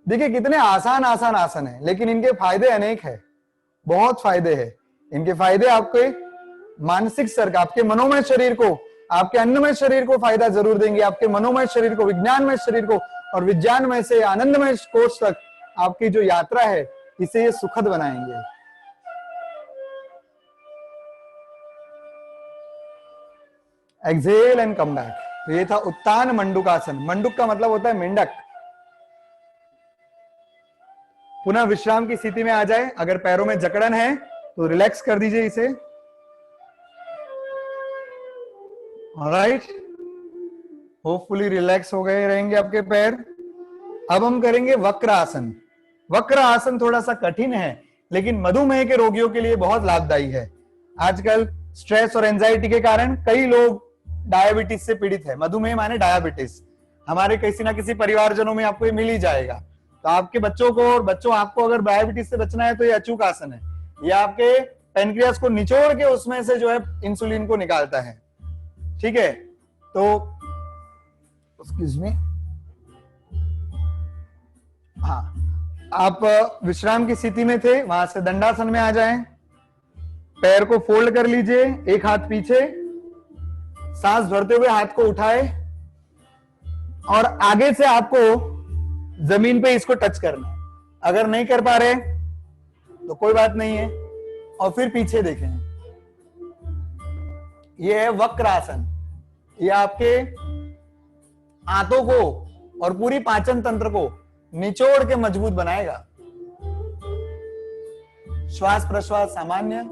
देखिए कितने आसान आसान आसन है, लेकिन इनके फायदे अनेक है, बहुत फायदे हैं। इनके फायदे आपके मानसिक स्तर का, आपके मनोमय शरीर को, आपके अन्नमय शरीर को फायदा जरूर देंगे, आपके मनोमय शरीर को, विज्ञानमय शरीर को, और विज्ञानमय से आनंदमय कोष तक आपकी जो यात्रा है इसे ये सुखद बनाएंगे। Exhale and come back. तो ये था उत्तान मंडूकासन। मंडूक का मतलब होता है मेंढक। पुनः विश्राम की स्थिति में आ जाए। अगर पैरों में जकड़न है तो रिलैक्स कर दीजिए इसे। ऑलराइट, होपफुली रिलैक्स हो गए रहेंगे आपके पैर। अब हम करेंगे वक्र आसन। वक्र आसन थोड़ा सा कठिन है, लेकिन मधुमेह के रोगियों के लिए बहुत लाभदायी है। आजकल स्ट्रेस और एंजाइटी के कारण कई लोग डायबिटीज से पीड़ित है। मधुमेह माने डायबिटीज। हमारे किसी ना किसी परिवारजनों में आपको ये मिल ही जाएगा। तो आपके बच्चों को और बच्चों आपको अगर डायबिटीज से बचना है तो ये अचूक आसन है। ये आपके पेनक्रियास को निचोड़ के उसमें से जो है इंसुलिन को निकालता है। ठीक है, तो एक्सक्यूज मी, हाँ, आप विश्राम की स्थिति में थे, वहां से दंडासन में आ जाएं। पैर को फोल्ड कर लीजिए, एक हाथ पीछे, सांस भरते हुए हाथ को उठाए और आगे से आपको जमीन पे इसको टच करना है। अगर नहीं कर पा रहे तो कोई बात नहीं है, और फिर पीछे देखें। यह है वक्र आसन। यह आपके हाथों को और पूरी पाचन तंत्र को निचोड़ के मजबूत बनाएगा। श्वास प्रश्वास सामान्य।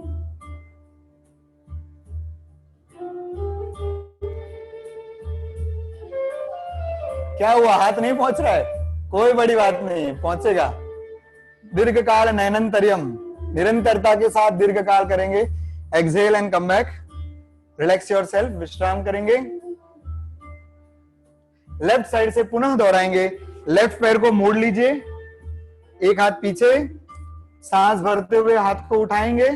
क्या हुआ, हाथ नहीं पहुंच रहा है? कोई बड़ी बात नहीं, पहुंचेगा। दीर्घकाल नयनंतर्यम, निरंतरता के साथ दीर्घकाल करेंगे। Exhale and come back. Relax yourself, विश्राम करेंगे। लेफ्ट साइड से पुनः दोहराएंगे। लेफ्ट पैर को मोड़ लीजिए, एक हाथ पीछे, सांस भरते हुए हाथ को उठाएंगे।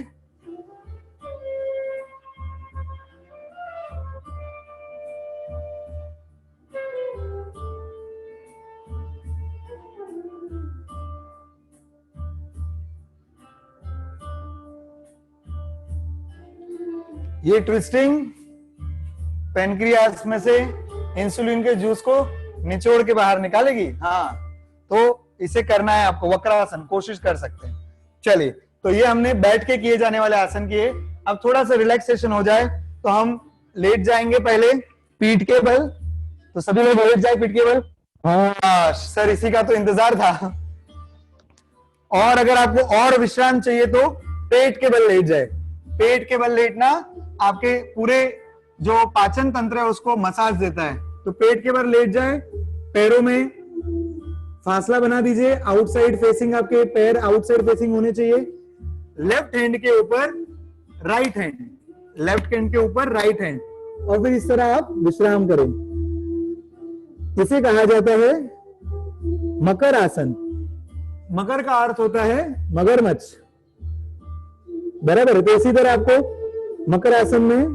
ये ट्विस्टिंग पेनक्रियास में से इंसुलिन के जूस को निचोड़ के बाहर निकालेगी। हाँ, तो इसे करना है आपको। वक्रासन कोशिश कर सकते हैं। चलिए, तो ये हमने बैठ के किए जाने वाले आसन किए। अब थोड़ा सा रिलैक्सेशन हो जाए तो हम लेट जाएंगे पहले पीठ के बल। तो सभी लोग लेट जाए पीठ के बल। हाँ सर, इसी का तो इंतजार था। और अगर आपको और विश्राम चाहिए तो पेट के बल लेट जाए। पेट के बल लेटना आपके पूरे जो पाचन तंत्र है उसको मसाज देता है। तो पेट के बल लेट जाए, पैरों में फासला बना दीजिए। आउटसाइड फेसिंग, आपके पैर आउटसाइड फेसिंग होने चाहिए। लेफ्ट हैंड के ऊपर राइट हैंड, लेफ्ट हैंड के ऊपर राइट हैंड, और फिर इस तरह आप विश्राम करें। इसे कहा जाता है मकर आसन। मकर का अर्थ होता है मगरमच्छ, बराबर है। तो इसी तरह आपको मकर आसन में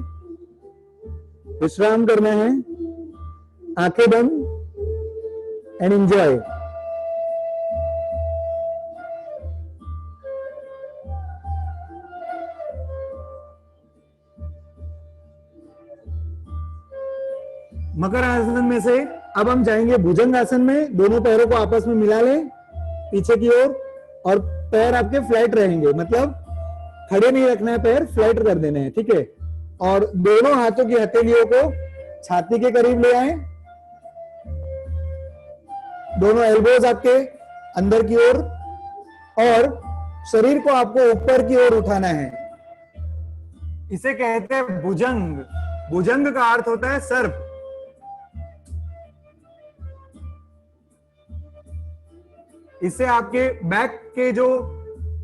विश्राम करना है। आंखें बंद एंड एंजॉय। मकर आसन में से अब हम जाएंगे भुजंग आसन में। दोनों पैरों को आपस में मिला लें पीछे की ओर, और पैर आपके फ्लैट रहेंगे, मतलब खड़े नहीं रखना है, पैर फ्लैट कर देने हैं। ठीक है, और दोनों हाथों की हथेलियों को छाती के करीब ले आए। दोनों एल्बोज आपके अंदर की ओर, और शरीर को आपको ऊपर की ओर उठाना है। इसे कहते हैं भुजंग। भुजंग का अर्थ होता है सर्प। इससे आपके बैक के जो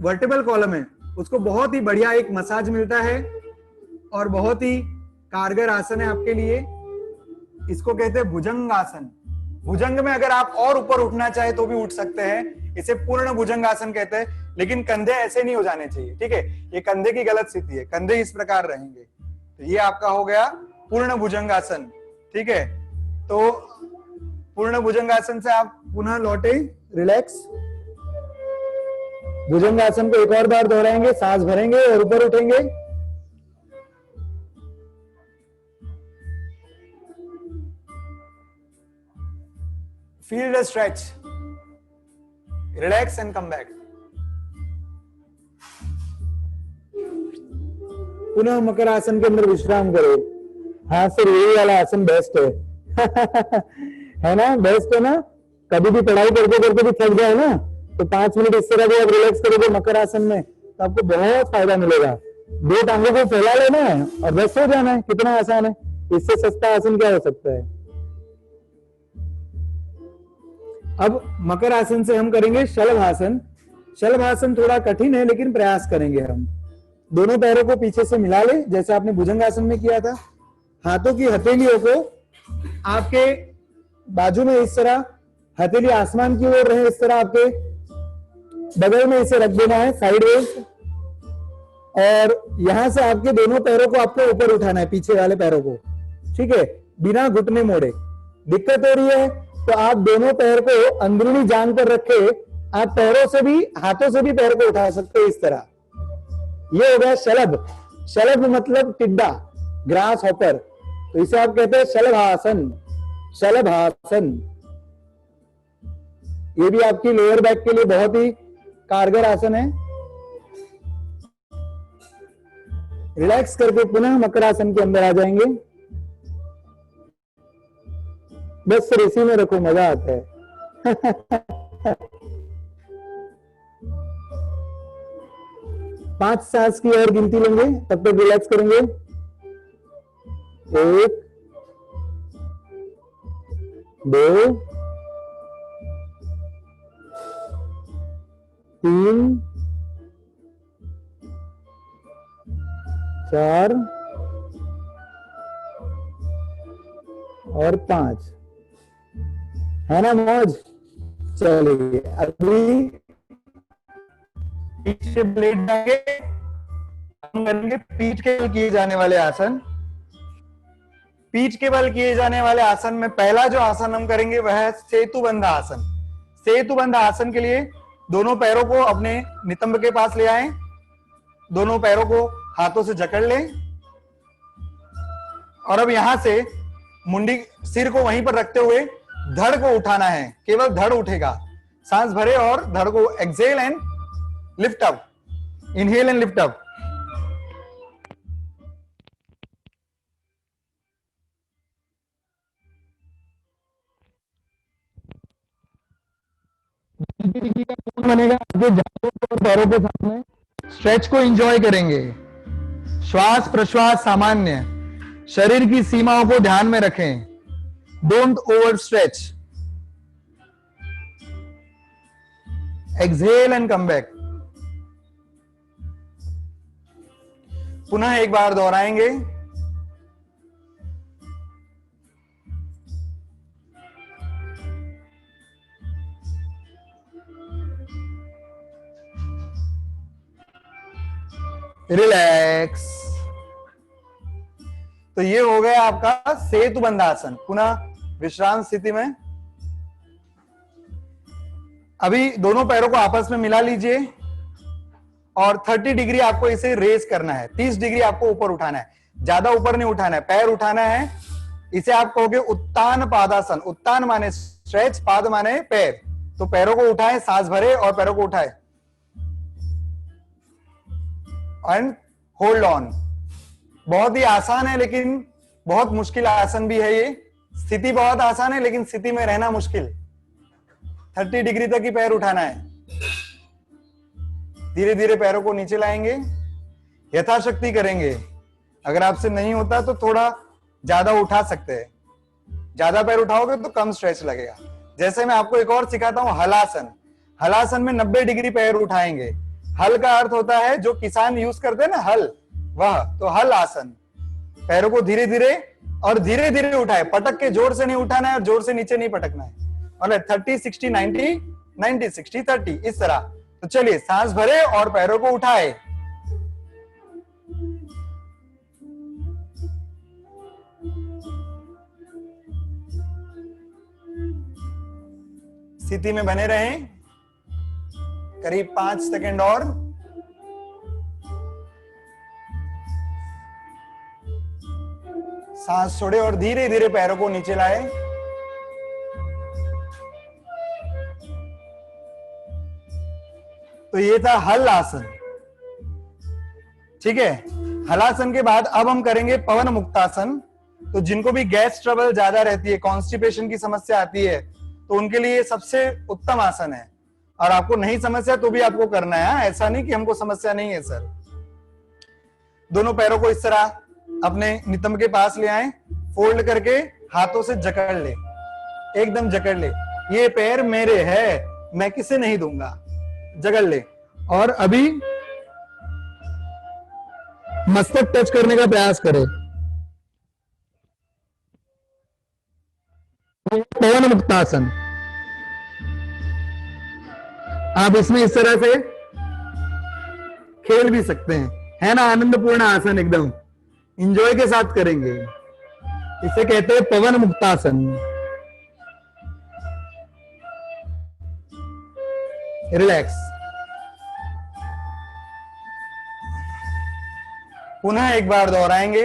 वर्टिबल कॉलम है उसको बहुत ही बढ़िया एक मसाज मिलता है। और बहुत ही कारगर आसन है आपके लिए। इसको कहते हैं भुजंग आसन। भुजंग में अगर आप और ऊपर उठना चाहे तो भी उठ सकते हैं, इसे पूर्ण भुजंग आसन कहते हैं, लेकिन कंधे ऐसे नहीं हो जाने चाहिए, ठीक है, ये कंधे की गलत स्थिति है, कंधे इस प्रकार रहेंगे। तो ये आपका हो गया पूर्ण भुजंग आसन, ठीक है। तो पूर्ण भुजंग आसन से आप पुनः लौटे, रिलैक्स। भुजंग आसन को एक और बार दोहराएंगे, सांस भरेंगे और ऊपर उठेंगे। Feel the stretch, relax and come back. पुनः मकर आसन के अंदर विश्राम करो। हाँ सर, यही वाला आसन बेस्ट है है ना, बेस्ट है ना। कभी भी पढ़ाई करते करते भी थक जाए ना, तो 5 मिनट इस तरह भी आप रिलैक्स करोगे मकर आसन में, तो आपको बहुत फायदा मिलेगा। 2 टांगों को फैला लेना है और बस हो जाना है। कितना आसान है, इससे सस्ता आसन क्या हो सकता है। अब मकर आसन से हम करेंगे शलभासन। शलभासन थोड़ा कठिन है, लेकिन प्रयास करेंगे हम। दोनों पैरों को पीछे से मिला ले, जैसे आपने भुजंग आसन में किया था। हाथों की हथेलियों को आपके बाजू में इस तरह, हथेली आसमान की ओर रहे, इस तरह आपके बगल में इसे रख देना है साइडवेज। और यहां से आपके दोनों पैरों को आपको ऊपर उठाना है, पीछे वाले पैरों को, ठीक है, बिना घुटने मोड़े। दिक्कत हो रही है तो आप दोनों पैर को अंदरूनी जांघ पर रखे आप पैरों से भी, हाथों से भी पैर को उठा सकते हो, इस तरह। ये हो गया शलभ। शलभ मतलब टिड्डा, ग्रास हॉपर, तो इसे आप कहते हैं शलभासन। शलभासन ये भी आपकी लोअर बैक के लिए बहुत ही कारगर आसन है। रिलैक्स करके पुनः मकर आसन के अंदर आ जाएंगे। बस सिर इसी में रखो, मजा आता है 5 सांस की और गिनती लेंगे, तब तक रिलैक्स करेंगे। 1 2 3 4 और 5, है ना मौज। चलिए अभी पीछे लेट जाएंगे, हम करेंगे पीठ के बल किए जाने वाले आसन। पीठ के बल किए जाने वाले आसन में पहला जो आसन हम करेंगे वह है सेतुबंध आसन। सेतुबंध आसन के लिए दोनों पैरों को अपने नितंब के पास ले आएं, दोनों पैरों को हाथों से जकड़ लें और अब यहां से मुंडी, सिर को वहीं पर रखते हुए धड़ को उठाना है, केवल धड़ उठेगा। सांस भरे और धड़ को exhale and lift up, inhale and lift up. बनेगा आपके जांघों और पैरों के सामने। स्ट्रेच को एंजॉय करेंगे। श्वास प्रश्वास सामान्य, शरीर की सीमाओं को ध्यान में रखें। Don't over stretch. Exhale and come back. पुनः एक बार दोहराएंगे। रिलैक्स। तो ये हो गया आपका सेतुबंध आसन। पुनः विश्राम स्थिति में अभी दोनों पैरों को आपस में मिला लीजिए और 30 डिग्री आपको इसे रेज करना है। 30 डिग्री आपको ऊपर उठाना है, ज्यादा ऊपर नहीं उठाना है, पैर उठाना है। इसे आप कहोगे उत्तान पादासन। उत्तान माने स्ट्रेच, पाद माने पैर। तो पैरों को उठाएं, सांस भरे और पैरों को उठाएं एंड होल्ड ऑन। बहुत ही आसान है लेकिन बहुत मुश्किल आसन भी है ये। स्थिति बहुत आसान है लेकिन स्थिति में रहना मुश्किल। 30 डिग्री तक ही पैर उठाना है। धीरे धीरे पैरों को नीचे लाएंगे, यथाशक्ति करेंगे। अगर आपसे नहीं होता तो थोड़ा ज्यादा उठा सकते हैं। ज्यादा पैर उठाओगे तो कम स्ट्रेच लगेगा। जैसे मैं आपको एक और सिखाता हूं, हलासन। हलासन में 90 डिग्री पैर उठाएंगे। हल का अर्थ होता है जो किसान यूज करते हैं ना, हल, वह। तो हल आसन, पैरों को धीरे धीरे और धीरे धीरे उठाए, पटक के जोर से नहीं उठाना है और जोर से नीचे नहीं पटकना है। मतलब 30 60 90 90 60 30 इस तरह। तो चलिए सांस भरे और पैरों को उठाए। स्थिति में बने रहें करीब 5 सेकंड और। सांस छोड़े और धीरे धीरे पैरों को नीचे लाए। तो ये था हल आसन। ठीक है, हलासन के बाद अब हम करेंगे पवन मुक्तासन। तो जिनको भी गैस ट्रबल ज्यादा रहती है, कॉन्स्टिपेशन की समस्या आती है, तो उनके लिए सबसे उत्तम आसन है। और आपको नहीं समस्या तो भी आपको करना है, ऐसा नहीं कि हमको समस्या नहीं है सर। दोनों पैरों को इस तरह अपने नितंब के पास ले आए, फोल्ड करके हाथों से जकड़ ले, एकदम जकड़ ले। ये पैर मेरे है, मैं किसे नहीं दूंगा, जकड़ ले। और अभी मस्तक टच करने का प्रयास करें। पवन मुक्तासन। आप इसमें इस तरह से खेल भी सकते हैं, है ना, आनंदपूर्ण आसन, एकदम इंजॉय के साथ करेंगे। इसे कहते हैं पवन मुक्तासन। रिलैक्स। पुनः एक बार दोहराएंगे।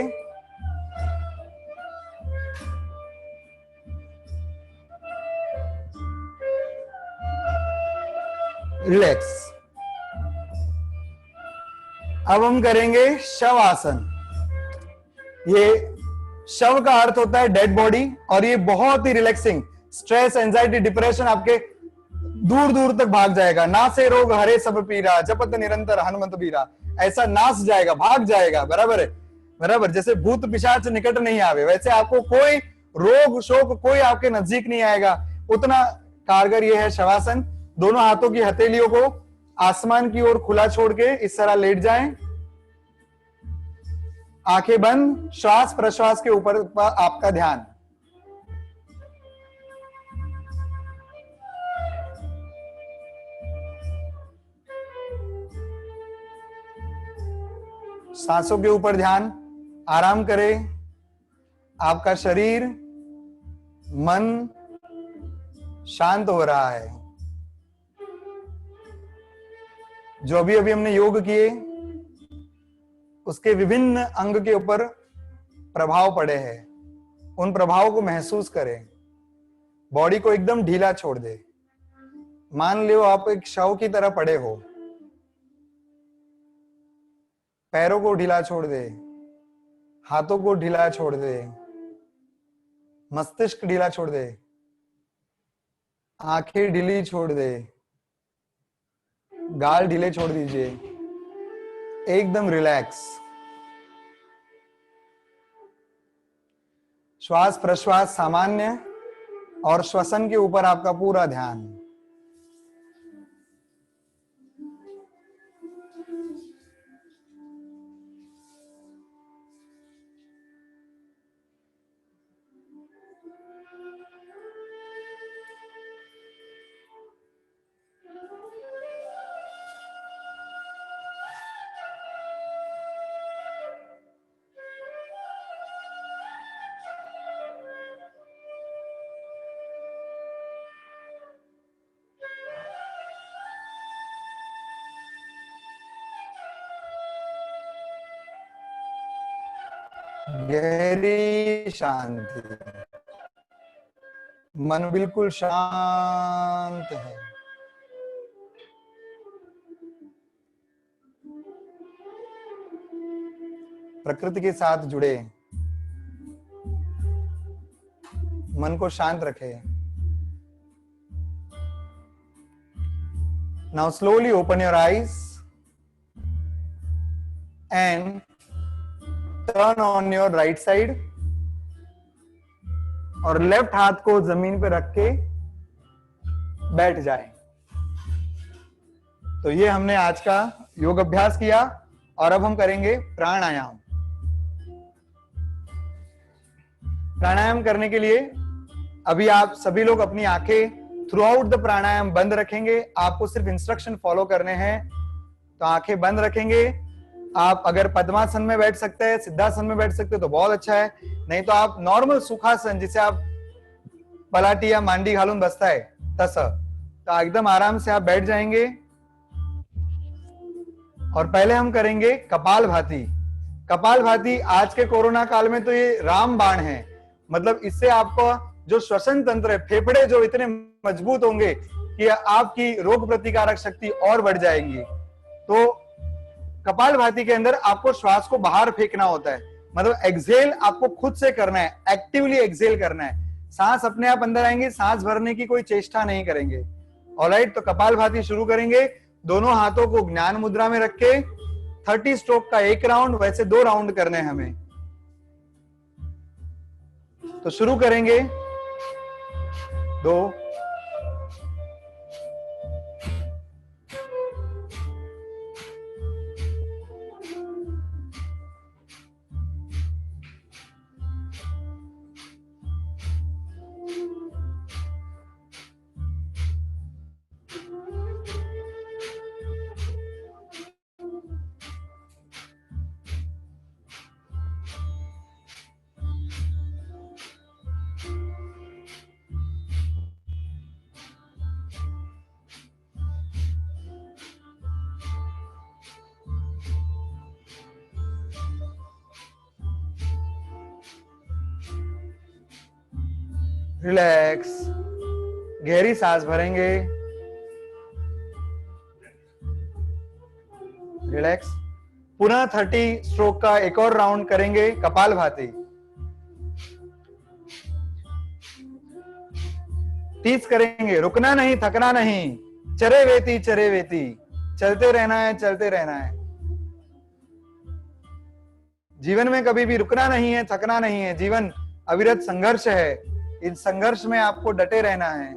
रिलैक्स। अब हम करेंगे शव आसन। ये शव का अर्थ होता है डेड बॉडी, और ये बहुत ही रिलैक्सिंग, स्ट्रेस, एंजाइटी, डिप्रेशन आपके दूर दूर तक भाग जाएगा। ना से रोग हरे सब पीरा, जपत निरंतर हनुमंत बीरा। ऐसा नाश जाएगा, भाग जाएगा। बराबर है, बराबर। जैसे भूत पिशाच निकट नहीं आवे, वैसे आपको कोई रोग शोक कोई आपके नजदीक नहीं आएगा। उतना कारगर ये है शवासन। दोनों हाथों की हथेलियों को आसमान की ओर खुला छोड़ के इस तरह लेट जाएं, आंखें बंद, श्वास प्रश्वास के ऊपर आपका ध्यान। सांसों के ऊपर ध्यान। आराम करें। आपका शरीर मन शांत हो रहा है। जो अभी अभी हमने योग किए उसके विभिन्न अंग के ऊपर प्रभाव पड़े हैं, उन प्रभावों को महसूस करें। बॉडी को एकदम ढीला छोड़ दे। मान लो आप एक शव की तरह पड़े हो, पैरों को ढीला छोड़ दे, हाथों को ढीला छोड़ दे, मस्तिष्क ढीला छोड़ दे, आंखें ढीली छोड़ दे, गाल ढीले छोड़ दीजिए, एकदम रिलैक्स। श्वास प्रश्वास सामान्य और श्वसन के ऊपर आपका पूरा ध्यान। गहरी शांति, मन बिल्कुल शांत है। प्रकृति के साथ जुड़े, मन को शांत रखे। Now slowly open your eyes and turn on your right side, और लेफ्ट हाथ को जमीन पे रख के बैठ जाए। तो ये हमने आज का योग अभ्यास किया, और अब हम करेंगे प्राणायाम। प्राणायाम करने के लिए अभी आप सभी लोग अपनी आंखें थ्रू आउट द प्राणायाम बंद रखेंगे। आपको सिर्फ इंस्ट्रक्शन फॉलो करने हैं, तो आंखें बंद रखेंगे। आप अगर पद्मासन में बैठ सकते हैं, सिद्धासन में बैठ सकते हैं तो बहुत अच्छा है, नहीं तो आप नॉर्मल सुखासन, जिसे आप पलाटी या मांडी घालून बसताय तसं, तो एकदम आराम से आप बैठ जाएंगे। और पहले हम करेंगे कपालभाति। कपालभाति आज के कोरोना काल में तो ये रामबाण है, मतलब इससे आपका जो श्वसन तंत्र है, फेफड़े जो इतने मजबूत होंगे कि आपकी रोग प्रतिकारक शक्ति और बढ़ जाएगी। तो कपालभाति के अंदर आपको श्वास को बाहर फेंकना होता है, मतलब एक्सहेल आपको खुद से करना है, एक्टिवली एक्सहेल करना है। सांस अपने आप अंदर आएंगे, सांस भरने की कोई चेष्टा नहीं करेंगे। ऑलराइट, तो कपालभाति शुरू करेंगे। दोनों हाथों को ज्ञान मुद्रा में रख के 30 स्ट्रोक का एक राउंड, वैसे 2 राउंड करने हैं हमें। तो शुरू करेंगे। 2, रिलैक्स, गहरी सांस भरेंगे। रिलैक्स। पुनः 30 स्ट्रोक का एक और राउंड करेंगे कपालभाति। 30 करेंगे, रुकना नहीं, थकना नहीं। चरे वेती चलते रहना है, चलते रहना है। जीवन में कभी भी रुकना नहीं है, थकना नहीं है। जीवन अविरत संघर्ष है, इस संघर्ष में आपको डटे रहना है।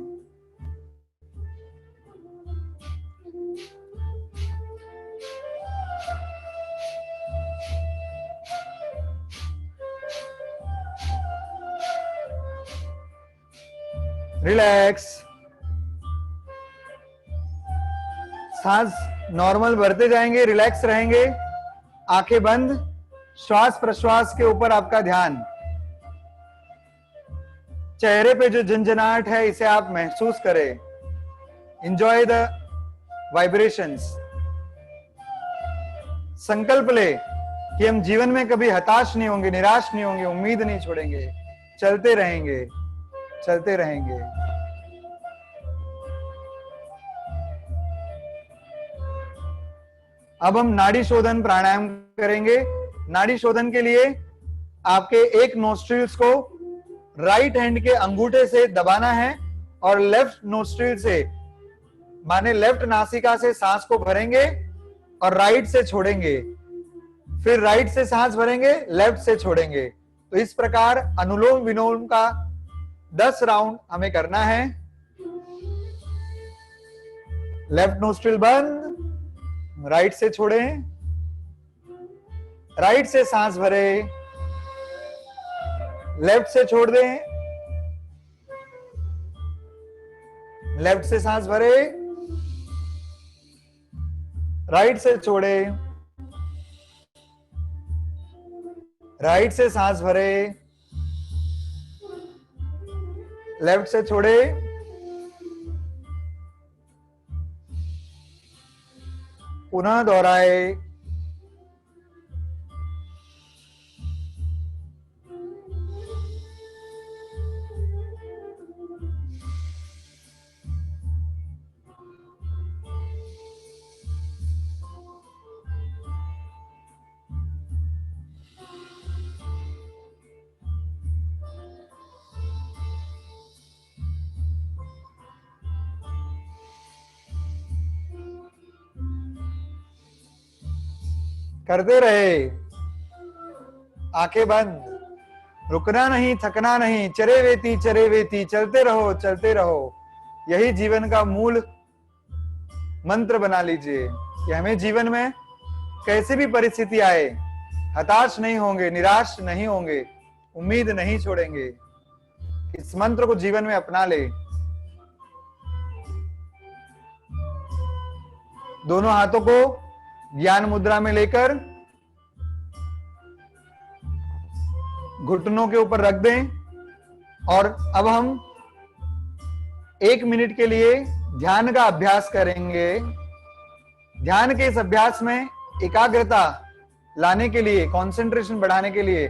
रिलैक्स, सांस नॉर्मल भरते जाएंगे, रिलैक्स रहेंगे, आंखें बंद, श्वास प्रश्वास के ऊपर आपका ध्यान। चेहरे पे जो झंझनाहट है इसे आप महसूस करें। Enjoy the vibrations. संकल्प ले कि हम जीवन में कभी हताश नहीं होंगे, निराश नहीं होंगे, उम्मीद नहीं छोड़ेंगे, चलते रहेंगे, चलते रहेंगे। अब हम नाड़ी शोधन प्राणायाम करेंगे। नाड़ी शोधन के लिए आपके एक नोस्ट्रिल्स को राइट हैंड के अंगूठे से दबाना है और लेफ्ट नोस्ट्रिल से, माने लेफ्ट नासिका से सांस को भरेंगे और राइट से छोड़ेंगे, फिर राइट से सांस भरेंगे, लेफ्ट से छोड़ेंगे। तो इस प्रकार अनुलोम विलोम का 10 राउंड हमें करना है। लेफ्ट नोस्ट्रिल बंद, राइट से छोड़ें, राइट से सांस भरे, लेफ्ट से छोड़ दें, लेफ्ट से सांस भरे, राइट से छोड़े, राइट से सांस भरे, लेफ्ट से छोड़े, पुनः दोहराए। करते रहे, आंखें बंद, रुकना नहीं, थकना नहीं, चरे वेती चलते रहो, चलते रहो। यही जीवन का मूल मंत्र बना लीजिए कि हमें जीवन में कैसे भी परिस्थिति आए हताश नहीं होंगे, निराश नहीं होंगे, उम्मीद नहीं छोड़ेंगे। इस मंत्र को जीवन में अपना ले। दोनों हाथों को ज्ञान मुद्रा में लेकर घुटनों के ऊपर रख दें और अब हम 1 मिनट के लिए ध्यान का अभ्यास करेंगे। ध्यान के इस अभ्यास में एकाग्रता लाने के लिए, कंसंट्रेशन बढ़ाने के लिए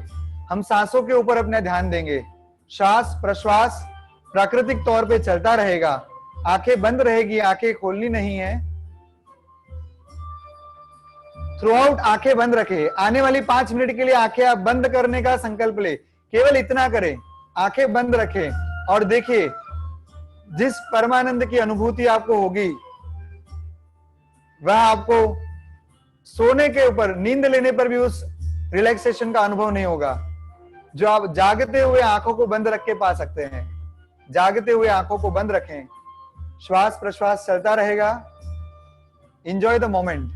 हम सांसों के ऊपर अपना ध्यान देंगे। श्वास प्रश्वास प्राकृतिक तौर पे चलता रहेगा। आंखें बंद रहेगी, आंखें खोलनी नहीं है। थ्रू आउट आंखें बंद रखे। आने वाली 5 मिनट के लिए आंखें आप बंद करने का संकल्प ले। केवल इतना करें, आंखें बंद रखें और देखिए जिस परमानंद की अनुभूति आपको होगी वह आपको सोने के ऊपर, नींद लेने पर भी उस रिलैक्सेशन का अनुभव नहीं होगा जो आप जागते हुए आंखों को बंद रख के पा सकते हैं। जागते हुए आंखों को बंद रखें, श्वास प्रश्वास चलता रहेगा। Enjoy the moment.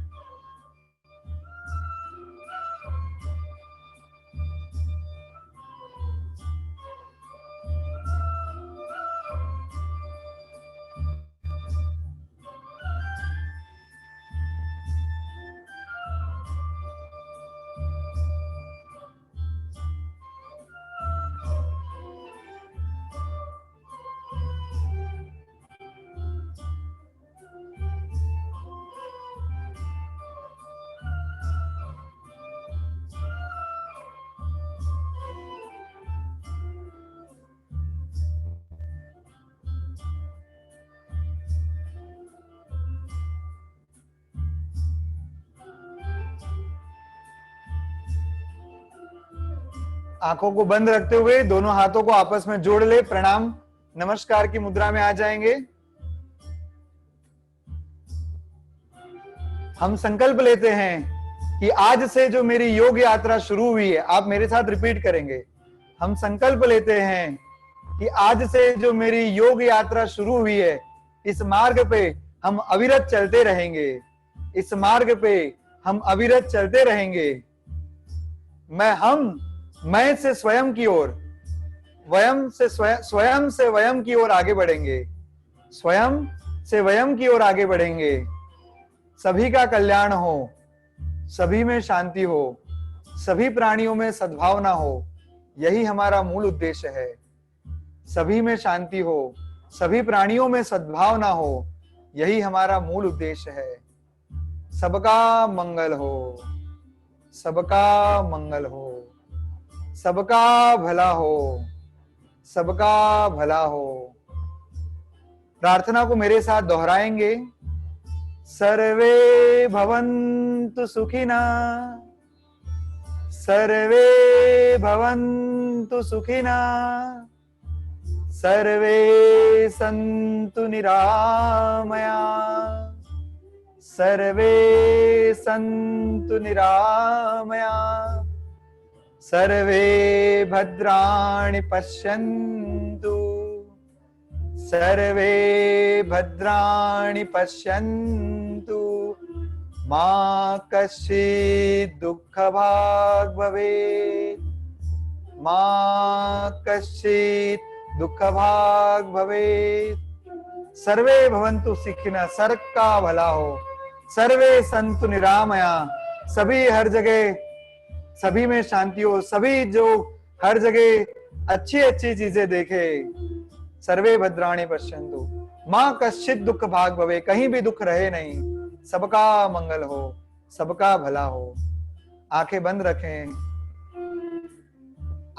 आंखों को बंद रखते हुए दोनों हाथों को आपस में जोड़ ले। प्रणाम नमस्कार की मुद्रा में आ जाएंगे। हम संकल्प लेते हैं कि आज से जो मेरी योग यात्रा शुरू हुई है, आप मेरे साथ रिपीट करेंगे। हम संकल्प लेते हैं कि आज से जो मेरी योग यात्रा शुरू हुई है, इस मार्ग पे हम अविरत चलते रहेंगे। इस मार्ग पे हम अविरत चलते रहेंगे। मैं से स्वयं की ओर, स्वयं से वयम की ओर आगे बढ़ेंगे। स्वयं से वयम की ओर आगे बढ़ेंगे। सभी का कल्याण हो, सभी में शांति हो, सभी प्राणियों में सद्भावना हो, यही हमारा मूल उद्देश्य है। सभी में शांति हो, सभी प्राणियों में सद्भावना हो, यही हमारा मूल उद्देश्य है। सबका मंगल हो, सबका मंगल हो, सबका भला हो, सबका भला हो। प्रार्थना को मेरे साथ दोहराएंगे। सर्वे भवन्तु सुखिना, सर्वे भवन्तु सुखिना, सर्वे सन्तु निरामया, सर्वे सन्तु निरामया, सर्वे भद्राणि पश्यन्तु, सर्वे भद्राणि पश्यन्तु, मा कश्चित् दुःखभाग् भवेत्, मा कश्चित् दुःखभाग् भवेत्। सर्वे भवन्तु सुखिनः, सर्व का भला हो, सर्वे सन्तु निरामया, सभी हर जगह, सभी में शांति हो, सभी जो हर जगह अच्छी अच्छी चीजें देखे। सर्वे भद्राणि पश्यन्तु, मां कश्चित् दुख भाग भवे, कहीं भी दुख रहे नहीं। सबका मंगल हो, सबका भला हो। आंखें बंद रखें।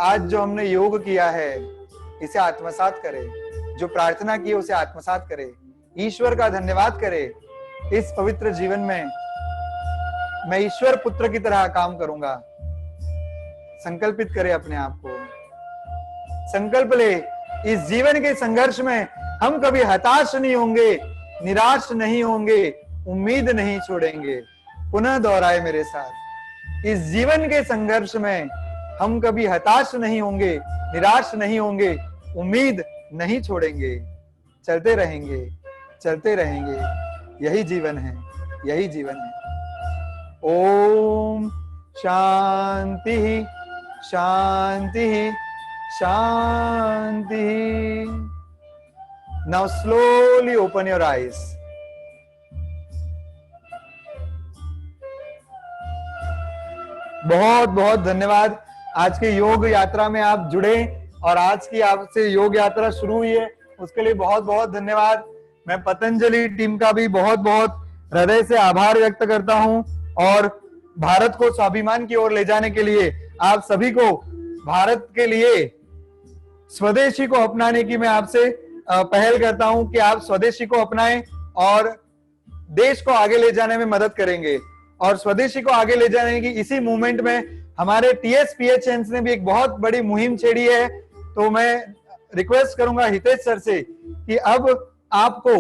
आज जो हमने योग किया है इसे आत्मसात करें। जो प्रार्थना की है उसे आत्मसात करें। ईश्वर का धन्यवाद करें। इस पवित्र जीवन में मैं ईश्वर पुत्र की तरह काम करूंगा। संकल्पित करें अपने आप को। संकल्प ले, इस जीवन के संघर्ष में हम कभी हताश नहीं होंगे, निराश नहीं होंगे, उम्मीद नहीं छोड़ेंगे। पुनः दोहराए मेरे साथ। इस जीवन के संघर्ष में हम कभी हताश नहीं होंगे, निराश नहीं होंगे, उम्मीद नहीं छोड़ेंगे। चलते रहेंगे, चलते रहेंगे। यही जीवन है, यही जीवन है। Om Shanti Shanti, Shanti. Now slowly open your eyes. बहुत बहुत धन्यवाद। आज के योग यात्रा में आप जुड़े और आज की आपसे योग यात्रा शुरू हुई है, उसके लिए बहुत बहुत धन्यवाद। मैं पतंजलि टीम का भी बहुत बहुत हृदय से आभार व्यक्त करता हूं और भारत को स्वाभिमान की ओर ले जाने के लिए आप सभी को, भारत के लिए स्वदेशी को अपनाने की मैं आपसे पहल करता हूं कि आप स्वदेशी को अपनाएं और देश को आगे ले जाने में मदद करेंगे। और स्वदेशी को आगे ले जाने की इसी मूवमेंट में हमारे टीएसपीएचएन ने भी एक बहुत बड़ी मुहिम छेड़ी है। तो मैं रिक्वेस्ट करूंगा हितेश सर से कि अब आपको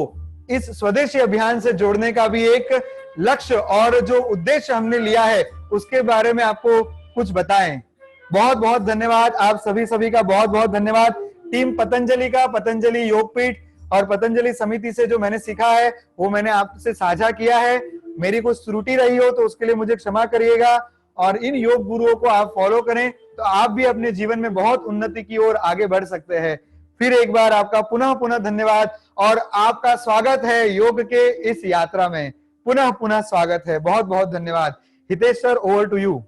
इस स्वदेशी अभियान से जोड़ने का भी एक लक्ष्य और जो उद्देश्य हमने लिया है उसके बारे में आपको कुछ बताएं। बहुत बहुत धन्यवाद। आप सभी का बहुत बहुत धन्यवाद। टीम पतंजलि का, पतंजलि योगपीठ और पतंजलि समिति से जो मैंने सीखा है वो मैंने आपसे साझा किया है। मेरी कुछ त्रुटि रही हो तो उसके लिए मुझे क्षमा करिएगा और इन योग गुरुओं को आप फॉलो करें तो आप भी अपने जीवन में बहुत उन्नति की ओर आगे बढ़ सकते हैं। फिर एक बार आपका पुनः पुनः धन्यवाद और आपका स्वागत है योग के इस यात्रा में। पुनः पुनः स्वागत है। बहुत बहुत धन्यवाद। Hitesh sir, over to you.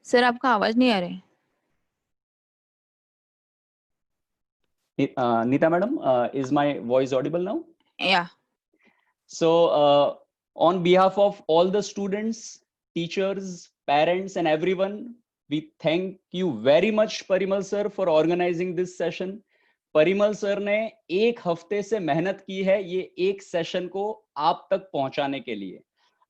Sir आपका आवाज नहीं आ रहा है। Neeta madam, is my voice audible now? Yeah. So on behalf of all the students, teachers, parents and everyone, we thank you very much Parimal sir for organizing this session. Parimal sir ने एक हफ्ते से मेहनत की है ये एक session को आप तक पहुंचाने के लिए।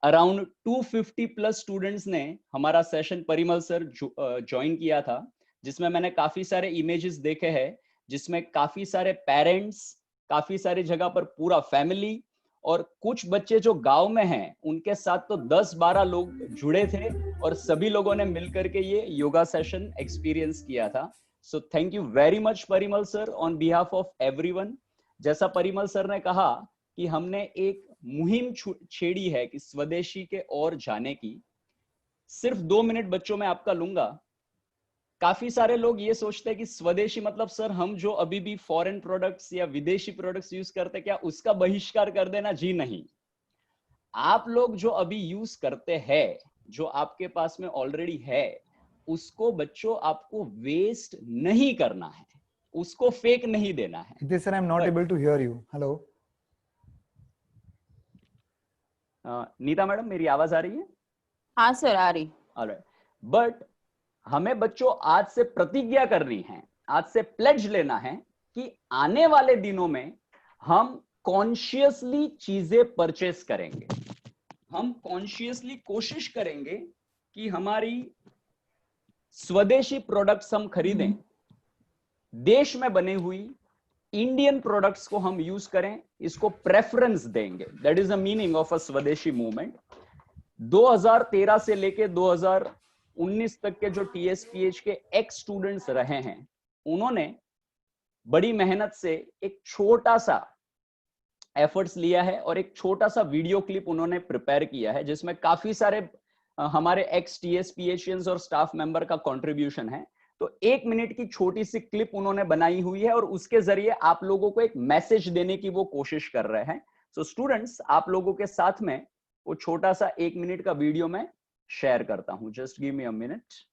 अराउंड 250 प्लस स्टूडेंट्स ने हमारा सेशन परिमल सर ज्वाइन किया था, जिसमें मैंने काफी सारे इमेजेस देखे हैं, जिसमें काफी सारे पेरेंट्स, काफी सारी जगह पर पूरा फैमिली और कुछ बच्चे जो गांव में हैं उनके साथ तो 10-12 लोग जुड़े थे और सभी लोगों ने मिलकर के ये योगा सेशन एक्सपीरियंस किया था। So thank you very much Parimal sir on behalf of everyone. जैसा परिमल सर ने कहा कि हमने एक मुहिम छेड़ी है कि स्वदेशी के ओर जाने की। सिर्फ 2 मिनट बच्चों में आपका लूंगा। काफी सारे लोग ये सोचते हैं कि स्वदेशी मतलब सर हम जो अभी भी फॉरेन प्रोडक्ट्स या विदेशी प्रोडक्ट्स यूज करते हैं क्या उसका बहिष्कार कर देना? जी नहीं। आप लोग जो अभी यूज करते हैं, जो आपके पास में ऑलरेडी है, उसको बच्चों आपको वेस्ट नहीं करना है, उसको फेक नहीं देना है। This sir, I am not able to hear you. Hello. Nita madam मेरी आवाज आ रही है? हाँ सर आ रही। ऑलराइट। बट हमें बच्चों आज से प्रतिज्ञा करनी है, आज से प्लेज लेना है कि आने वाले दिनों में हम कॉन्शियसली चीजें परचेस करेंगे। हम कॉन्शियसली कोशिश करेंगे कि हमारी स्वदेशी प्रोडक्ट्स हम खरीदें, देश में बने हुई इंडियन प्रोडक्ट्स को हम यूज करें, इसको प्रेफरेंस देंगे। That is the meaning of a स्वदेशी मूवमेंट। 2013 से लेके 2019 तक के जो टीएसपीएच के एक्स स्टूडेंट्स रहे हैं, उन्होंने बड़ी मेहनत से एक छोटा सा एफर्ट्स लिया है और एक छोटा सा वीडियो क्लिप उन्होंने प्रिपेयर किया है, जिसमें काफी सारे हमारे एक्स टीएसपीएचियंस और स्टाफ मेंबर का कंट्रीब्यूशन है। तो 1 मिनट की छोटी सी क्लिप उन्होंने बनाई हुई है और उसके जरिए आप लोगों को एक मैसेज देने की वो कोशिश कर रहे हैं। सो स्टूडेंट्स, आप लोगों के साथ में वो छोटा सा 1 मिनट का वीडियो मैं शेयर करता हूं। Just give me a minute.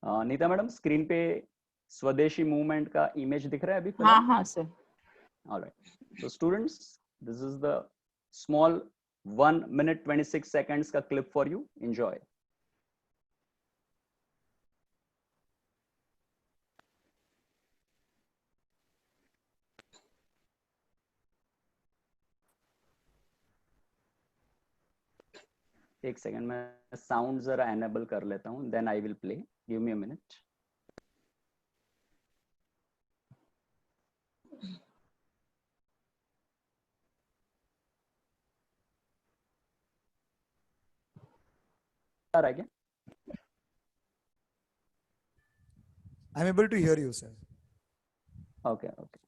Nita madam screen पे स्वदेशी मूवमेंट का इमेज दिख रहा है अभी हाँ हाँ sir. All right. So students, this is the small 1 minute 26 seconds का clip for you. Enjoy. एक सेकंड मैं साउंड जरा एनेबल कर लेता हूँ, then I will play. Give me a minute. आ रहा है क्या? I'm able to hear you, sir. Okay, okay.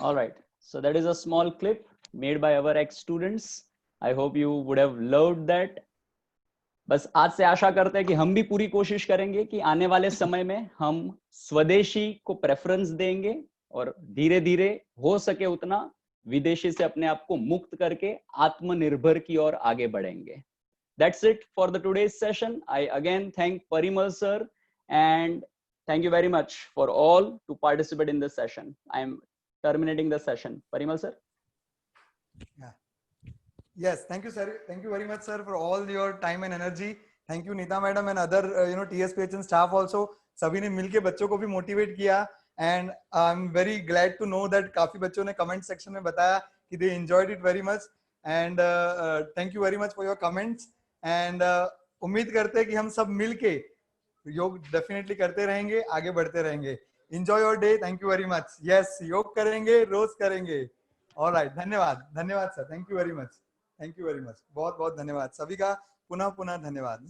All right. So that is a small clip made by our ex-students. I hope you would have loved that. बस आज से आशा करते हैं कि हम भी पूरी कोशिश करेंगे कि आने वाले समय में हम स्वदेशी को प्रेफरेंस देंगे और धीरे धीरे हो सके उतना विदेशी से अपने आप को मुक्त करके आत्मनिर्भर की ओर आगे बढ़ेंगे. That's it for the today's session. I again thank Parimal sir and thank you very much for all to participate in this session. I am terminating the session. Parimal sir. Yeah. Yes, thank you, sir. Thank you very much, sir, for all your time and energy. Thank you, Neeta madam and other TSPHN staff also. सभी ने मिलके बच्चों को भी motivate किया and I'm very glad to know that काफी बच्चों ने कमेंट सेक्शन में बताया कि they enjoyed it very much and thank you very much for your comments and उम्मीद करते हैं कि हम सब मिलके योग डेफिनेटली करते रहेंगे, आगे बढ़ते रहेंगे. Enjoy your day. Thank you very much. Yes, योग करेंगे, रोज करेंगे. All right, धन्यवाद, धन्यवाद sir. Thank you very much. Thank you very much. बहुत बहुत धन्यवाद सभी का. पुनः पुनः धन्यवाद.